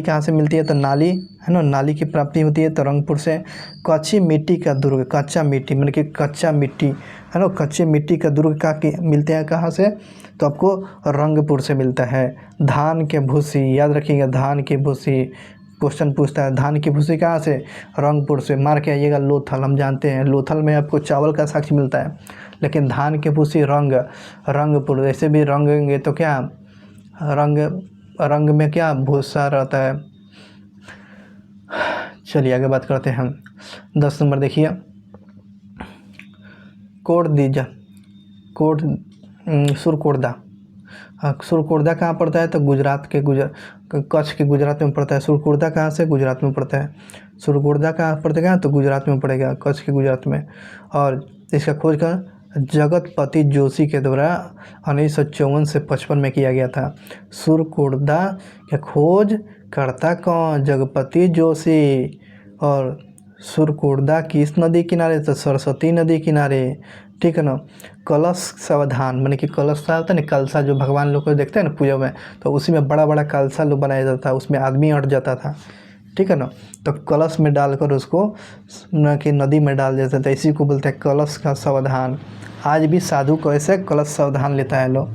कहाँ से मिलती है, तो नाली है ना, नाली की प्राप्ति होती है तो रंगपुर से। कच्ची मिट्टी का दुर्ग, कच्चा मिट्टी मतलब कि कच्चा मिट्टी है ना, कच्चे मिट्टी का दुर्ग का मिलते हैं कहाँ से, तो आपको रंगपुर से मिलता है। धान के भूसी, याद रखिएगा, धान की भूसी क्वेश्चन पूछता है, धान की भूसी कहाँ से, रंगपुर से। मार के आइएगा लोथल, हम जानते हैं लोथल में आपको चावल का साक्ष्य मिलता है, लेकिन धान की भूसी रंगपुर। ऐसे भी रंगेंगे तो क्या, रंग में क्या भूसा रहता है। चलिए आगे बात करते हैं। 10 नंबर देखिए, सुरकोटदा, सुरकोटदा कहाँ पड़ता है, तो गुजरात के, कच्छ के गुजरात में पड़ता है। सुरकोटदा कहाँ से, गुजरात में पड़ता है। सुरकोटदा कहाँ पड़ेगा, तो गुजरात में पड़ेगा, कच्छ के गुजरात में। और इसका खोज का जगतपति जोशी के द्वारा 1954 से 55 में किया गया था। सुरकोटदा का खोज करता कौन, जगतपति जोशी। और सुरकोटदा किस नदी किनारे, तो सरस्वती नदी किनारे, ठीक है ना। कलश सावधान माने कि कलश होता है ना, कलसा जो भगवान लोग को देखते हैं ना पूजा में, तो उसी में बड़ा बड़ा कलसा लोग बनाया जाता था, उसमें आदमी अट जाता था, ठीक है ना। तो कलश में डालकर उसको न कि नदी में डाल देते थे, इसी को बोलते हैं कलश का सावधान। आज भी साधु को ऐसे कलश सावधान लेता है लोग,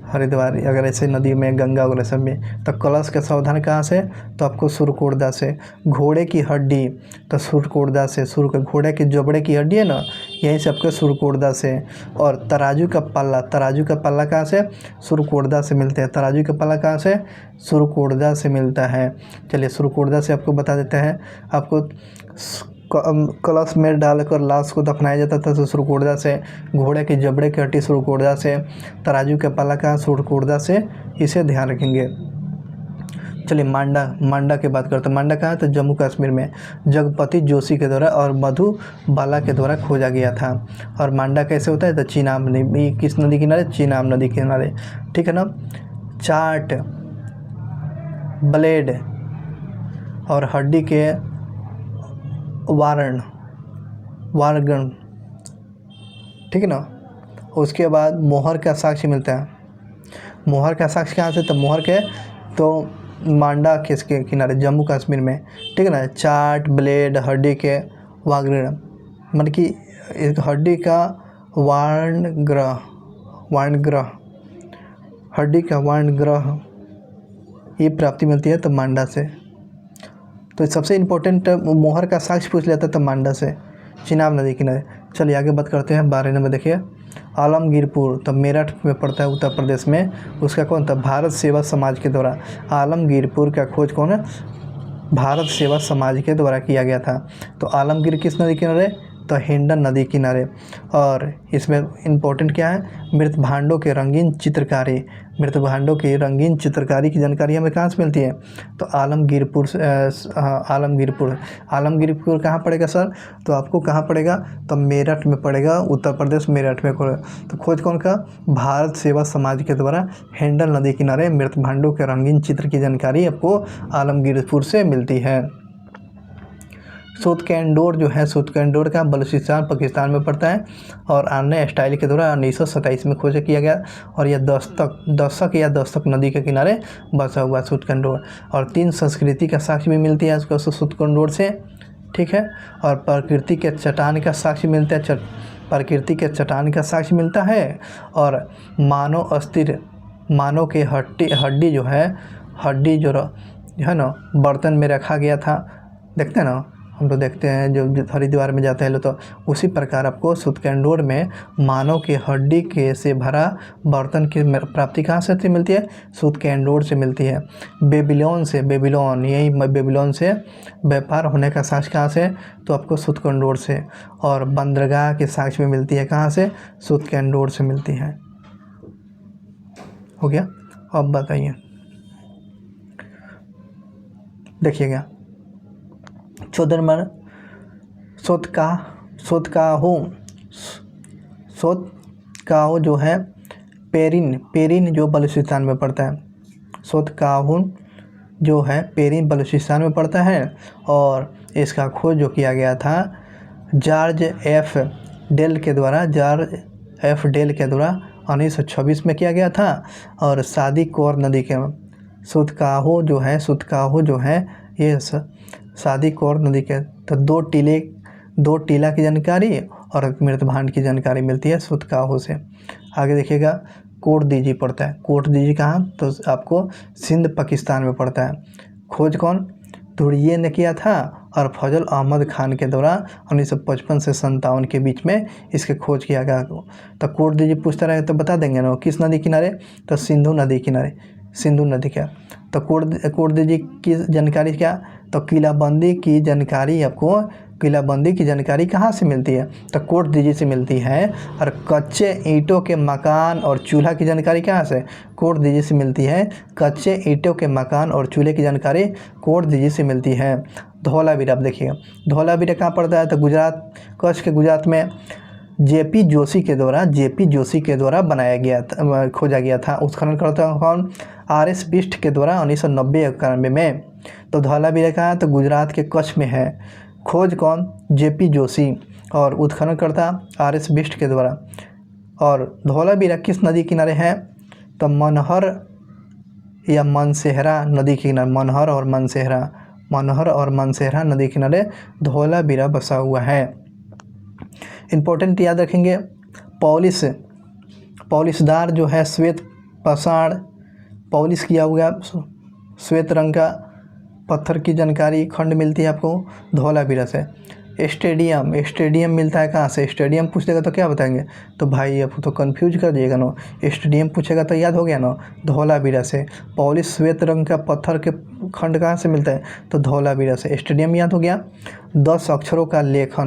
हरिद्वार अगर ऐसे नदी में, गंगा वगैरह सब में। तो कलश का सावधान कहाँ से, तो आपको सुरकोटदा से। घोड़े की हड्डी, तो सुरकोटदा से, घोड़े के जबड़े की हड्डी है ना, यहीं से आपके सुरकोटदा से। और तराजू का पल्ला, तराजू का पल्ला कहाँ से, सुरकोटदा से मिलते हैं। तराजू का पल्ला कहाँ से, सुरकोटदा से मिलता है। चलिए सुरकोटदा से आपको बता देते हैं, आपको कलश में डालकर लाश को दफनाया जाता था तो सुरकोटदा से। घोड़े के जबड़े की हड्डी सुरकोटदा से। तराजू के पल्ला का सुरकोटदा से, इसे ध्यान रखेंगे। चलिए मांडा की बात करते हैं। मांडा कहाँ है, तो जम्मू कश्मीर में, जगतपति जोशी के द्वारा और मधुबाला के द्वारा खोजा गया था। और मांडा कैसे होता है, तो चीनाब नदी, किस नदी किनारे, चीनाब नदी किनारे, ठीक है ना। चाट, ब्लेड और हड्डी के वारगन, ठीक है ना। उसके बाद मोहर का साक्ष्य मिलता है। मोहर का साक्ष्य कहाँ से, तो मोहर के तो मांडा किसके किनारे, जम्मू कश्मीर में, ठीक है ना। चार्ट ब्लेड हड्डी के वाग्र, मतलब कि एक हड्डी का वाणग्रह हड्डी का वाणग्रह ये प्राप्ति मिलती है तो मांडा से। तो सबसे इम्पोर्टेंट मोहर का साक्ष्य पूछ लेता है तो मांडा से, चिनाब नदी किनारे। चलिए आगे बात करते हैं 12 नंबर। देखिए आलमगीरपुर, तो मेरठ में पड़ता है उत्तर प्रदेश में। उसका कौन था, भारत सेवा समाज के द्वारा। आलमगीरपुर का खोज कौन है, भारत सेवा समाज के द्वारा किया गया था। तो आलमगीर किस नदी किनारे, तो हिंडन नदी किनारे। और इसमें इम्पोर्टेंट क्या है, मृत भांडों के रंगीन चित्रकारी, मृत भांडों की रंगीन चित्रकारी की जानकारी हमें कहाँ से मिलती है, तो आलमगीरपुर आलमगीरपुर कहाँ पड़ेगा सर, तो आपको कहाँ पड़ेगा, तो मेरठ में पड़ेगा, उत्तर प्रदेश मेरठ में। तो खोज कौन का, भारत सेवा समाज के द्वारा हिंडन नदी किनारे मृत भांडों के रंगीन चित्र की जानकारी आपको आलमगीरपुर से मिलती है। सूतकेंडोर जो है, सूतकेंडोर का बलूचिस्तान पाकिस्तान में पड़ता है और आर्ने स्टाइल के द्वारा 1927 में खोज किया गया। और यह दस्तक नदी के किनारे बसा हुआ सूतकेंडोर। और 3 संस्कृति का साक्ष्य भी मिलती है उसको सूतकेंडोर से, ठीक है। और प्रकृति के चट्टान का साक्ष्य मिलता है, प्रकृति के चट्टान का साक्ष्य मिलता है। और मानव के हड्डी जो है, हड्डी जो है ना बर्तन में रखा गया था, देखते हैं ना हम तो देखते हैं जो हरिद्वार में जाते हैं लोग, तो उसी प्रकार आपको सूतकेंडोर में मानव के हड्डी के से भरा बर्तन की प्राप्ति कहाँ से मिलती है, सूतकेंडोर से मिलती है। बेबीलोन से व्यापार होने का साक्ष्य कहाँ से, तो आपको सूतकेंडोर से। और बंदरगाह के साक्ष्य में मिलती है कहाँ से, सूतकेंडोर से मिलती है। हो गया। अब बताइए, देखिएगा 14 नंबर, सोतकाहू जो है पेरिन जो बलूचिस्तान में पड़ता है। सोतकाहू जो है पेरिन बलूचिस्तान में पड़ता है। और इसका खोज जो किया गया था जॉर्ज एफ डेल के द्वारा 1926 में किया गया था। और सादी कोर नदी के सूतकाहू जो है ये सादी कोर नदी के, तो 2 टीला की जानकारी और मृत भांड की जानकारी मिलती है सूतकाहू से। आगे देखिएगा कोटदीजी पड़ता है। कोटदीजी कहाँ, तो आपको सिंध पाकिस्तान में पड़ता है। खोज कौन, धुड़िये ने किया था और फजल अहमद खान के द्वारा 1955 से 57 के बीच में इसके खोज किया गया। तो कोटदीजी पूछता रहे तो बता देंगे ना किस नदी किनारे, तो सिंधु नदी क्या। तो कोटदीजी की जानकारी क्या, तो किलाबंदी की जानकारी कहाँ से मिलती है, तो कोटदीजी से मिलती है। और कच्चे ईंटों के मकान और चूल्हा की जानकारी कहाँ से, कोटदीजी से मिलती है। कच्चे ईंटों के मकान और चूल्हे की जानकारी कोटदीजी से मिलती है। धौलावीरा, आप देखिएगा धौलावीरा कहाँ पड़ता है, तो गुजरात, कच्छ के गुजरात में जेपी जोशी के द्वारा बनाया गया था, खोजा गया था। उत्खनन करता कौन, RS बिष्ट के द्वारा 1990-91 में। तो धौलावीरा कहाँ, तो गुजरात के कच्छ में है। खोज कौन, जेपी जोशी। और उत्खनन करता RS बिष्ट के द्वारा। और धौलावीरा किस नदी किनारे है, तो मनहर या मनसेहरा नदी के किनारे, मनहर और मनसेहरा नदी किनारे धौलावीरा बसा हुआ है। इम्पोर्टेंट याद रखेंगे, पॉलिशदार जो है श्वेत पाषाण पॉलिश किया हुआ श्वेत रंग का पत्थर की जानकारी खंड मिलती है आपको धौलावीरा से। स्टेडियम मिलता है कहाँ से, स्टेडियम पूछेगा तो क्या बताएंगे, तो भाई अब तो कंफ्यूज कर दिएगा ना, स्टेडियम पूछेगा तो याद हो गया ना, धौलावीरा से। पॉलिश श्वेत रंग का पत्थर के खंड कहाँ से मिलता है, तो धौलावीरा से। स्टेडियम याद हो गया। 10 अक्षरों का लेख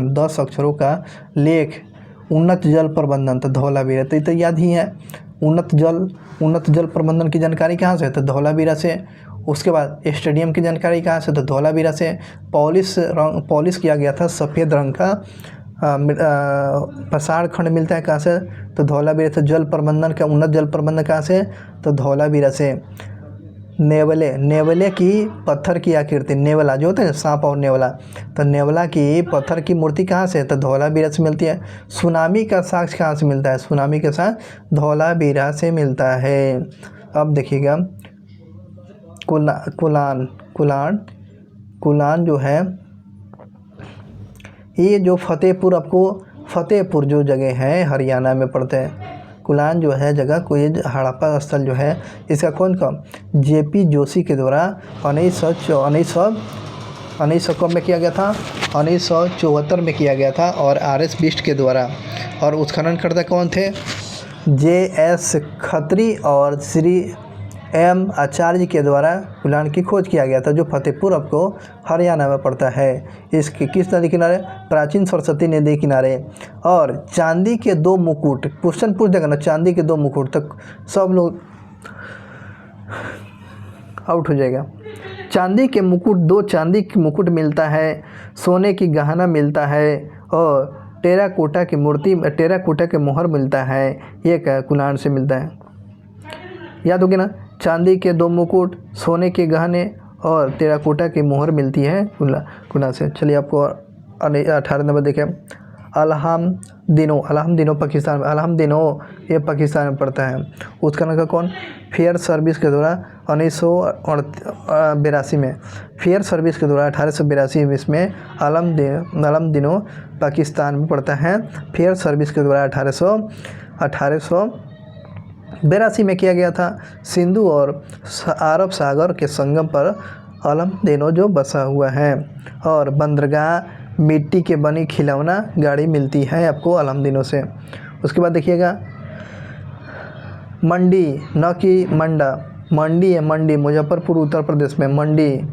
उन्नत जल प्रबंधन, तो धौलावीरा, तो याद ही है। उन्नत जल प्रबंधन की जानकारी कहाँ से, तो धौलावीरा से। उसके बाद स्टेडियम की जानकारी कहाँ से, तो धौलावीरा से। पॉलिश किया गया था सफ़ेद रंग का पाषाण खंड मिलता है कहाँ से, तो धौलावीरा से। जल प्रबंधन का उन्नत जल प्रबंधन कहाँ से, तो धौलावीरा से। नेवले की पत्थर की आकृति, नेवला जो होता है सांप और नेवला, तो नेवला की पत्थर की मूर्ति कहाँ से, तो धौलावीरा से मिलती है। सुनामी का साक्ष्य कहाँ से मिलता है, सुनामी के साथ धौलावीरा से मिलता है। अब देखिएगा कुलान जो है, ये जो फतेहपुर जो जगह है हरियाणा में पड़ते हैं। कुलान जो है जगह को, ये हड़प्पा स्थल जो है इसका कौन कब JP जोशी के द्वारा 1900 कब में किया गया था, 1974 में किया गया था, और RS बिष्ट के द्वारा। और उत्खननकर्ता कौन थे, JS खत्री और श्री M आचार्य के द्वारा कुलान की खोज किया गया था, जो फतेहपुर आपको हरियाणा में पड़ता है। इसके किस नदी किनारे, प्राचीन सरस्वती नदी किनारे। और चांदी के 2 मुकुट, क्वेश्चन पूछ देगा ना, चांदी के 2 मुकुट तक सब लोग आउट हो जाएगा। चांदी के मुकुट, 2 चांदी के मुकुट मिलता है, सोने की गहना मिलता है, और टेराकोटा के मोहर मिलता है। ये क्या कुलान से मिलता है, याद होगी ना। चांदी के 2 मुकुट, सोने के गहने और टेराकोटा की मोहर मिलती है कुलान से। चलिए आपको 18 नंबर देखें, अलहमदिनो पाकिस्तान में, अलहमदिनो ये पाकिस्तान में पड़ता है। उत्खनन का कौन, फेयर सर्विस के द्वारा 1982 में, फेयर सर्विस के द्वारा 1882 में अलहमदिनो पाकिस्तान में पड़ता है। फेयर सर्विस के द्वारा 1882 में किया गया था। सिंधु और अरब सागर के संगम पर अलहमदिनो जो बसा हुआ है। और बंदरगाह, मिट्टी के बनी खिलौना गाड़ी मिलती है आपको अलहमदिनो से। उसके बाद देखिएगा मंडी, न कि मंडा, मंडी है, मंडी मुजफ्फरपुर उत्तर प्रदेश में मंडी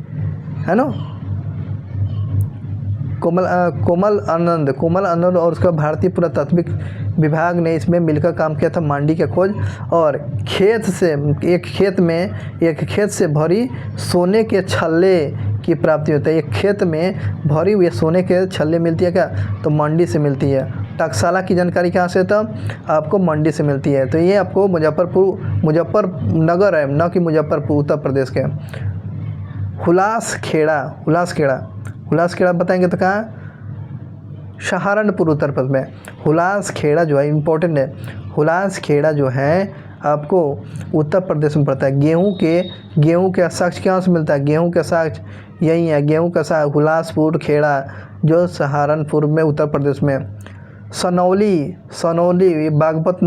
है ना। कोमल आनंद और उसका भारतीय पुरातात्विक विभाग ने इसमें मिलकर काम किया था मंडी की खोज। और एक खेत से भरी सोने के छल्ले की प्राप्ति होती है। एक खेत में भरी हुई सोने के छल्ले मिलती है क्या, तो मंडी से मिलती है। टकसाला की जानकारी कहाँ से, तब आपको मंडी से मिलती है। तो ये आपको मुजफ्फरनगर है, न कि मुजफ्फरपुर उत्तर प्रदेश के। हुलासखेड़ा बताएंगे तो कहाँ, सहारनपुर उत्तर प्रदेश में। हुलासखेड़ा जो है इम्पोर्टेंट है। हुलासखेड़ा जो है आपको उत्तर प्रदेश में पड़ता है। गेहूं के साक्ष्य कहाँ से मिलता है, गेहूं का साक्ष्य यही है, गेहूं का साक्ष्य हुलासपुर खेड़ा जो सहारनपुर में उत्तर प्रदेश में। सनौली बागपत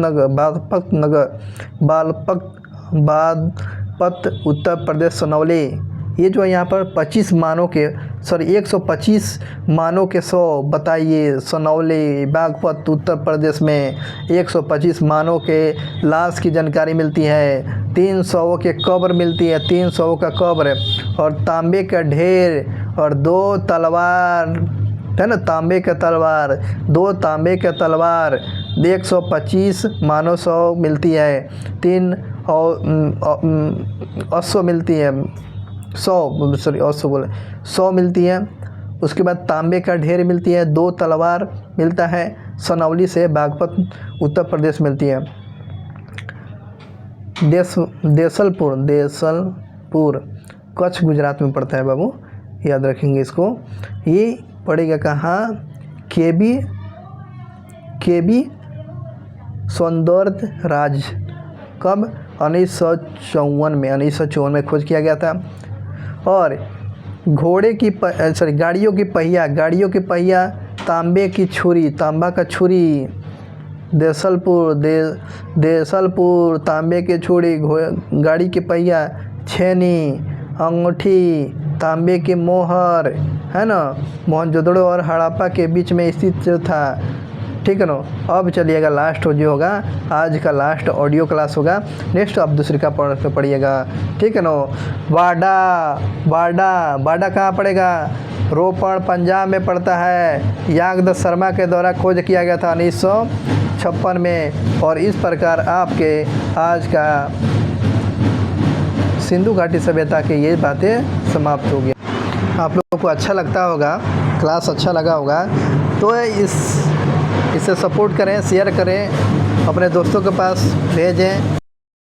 उत्तर प्रदेश। सनौली ये जो है यहाँ पर 125 मानों के 100 बताइए। सनौली बागपत उत्तर प्रदेश में 125 मानों के लाश की जानकारी मिलती है। 300 के कब्र मिलती है, 300 का कब्र, और तांबे का ढेर, और 2 तलवार है ना, तांबे का तलवार, 2 तांबे का तलवार, 125 मानव 100 मिलती है। 3 अश्व मिलती है, 100 मिलती है। उसके बाद तांबे का ढेर मिलती है, 2 तलवार मिलता है। सनौली से बागपत उत्तर प्रदेश मिलती है। देसलपुर कच्छ गुजरात में पड़ता है बाबू, याद रखेंगे इसको। ये पड़ेगा कहाँ, केबी सौंदर्य राज, कब 1954 में खोज किया गया था। और गाड़ियों की पहिया, तांबा का छुरी, देसलपुर तांबे की छुरी, गाड़ी की पहिया, छेनी, अंगूठी, तांबे की मोहर है ना, मोहनजोदड़ो और हड़प्पा के बीच में स्थित था। ठीक है ना। अब चलिएगा लास्ट जो होगा, आज का लास्ट ऑडियो क्लास होगा, नेक्स्ट आप दूसरी का पढ़िएगा। ठीक है ना। बाड़ा कहाँ पड़ेगा, रोपड़ पंजाब में पड़ता है। यागद शर्मा के द्वारा खोज किया गया था 1956 में। और इस प्रकार आपके आज का सिंधु घाटी सभ्यता के ये बातें समाप्त हो गई। आप लोगों को अच्छा लगता होगा, क्लास अच्छा लगा होगा, तो इसे सपोर्ट करें, शेयर करें, अपने दोस्तों के पास भेजें।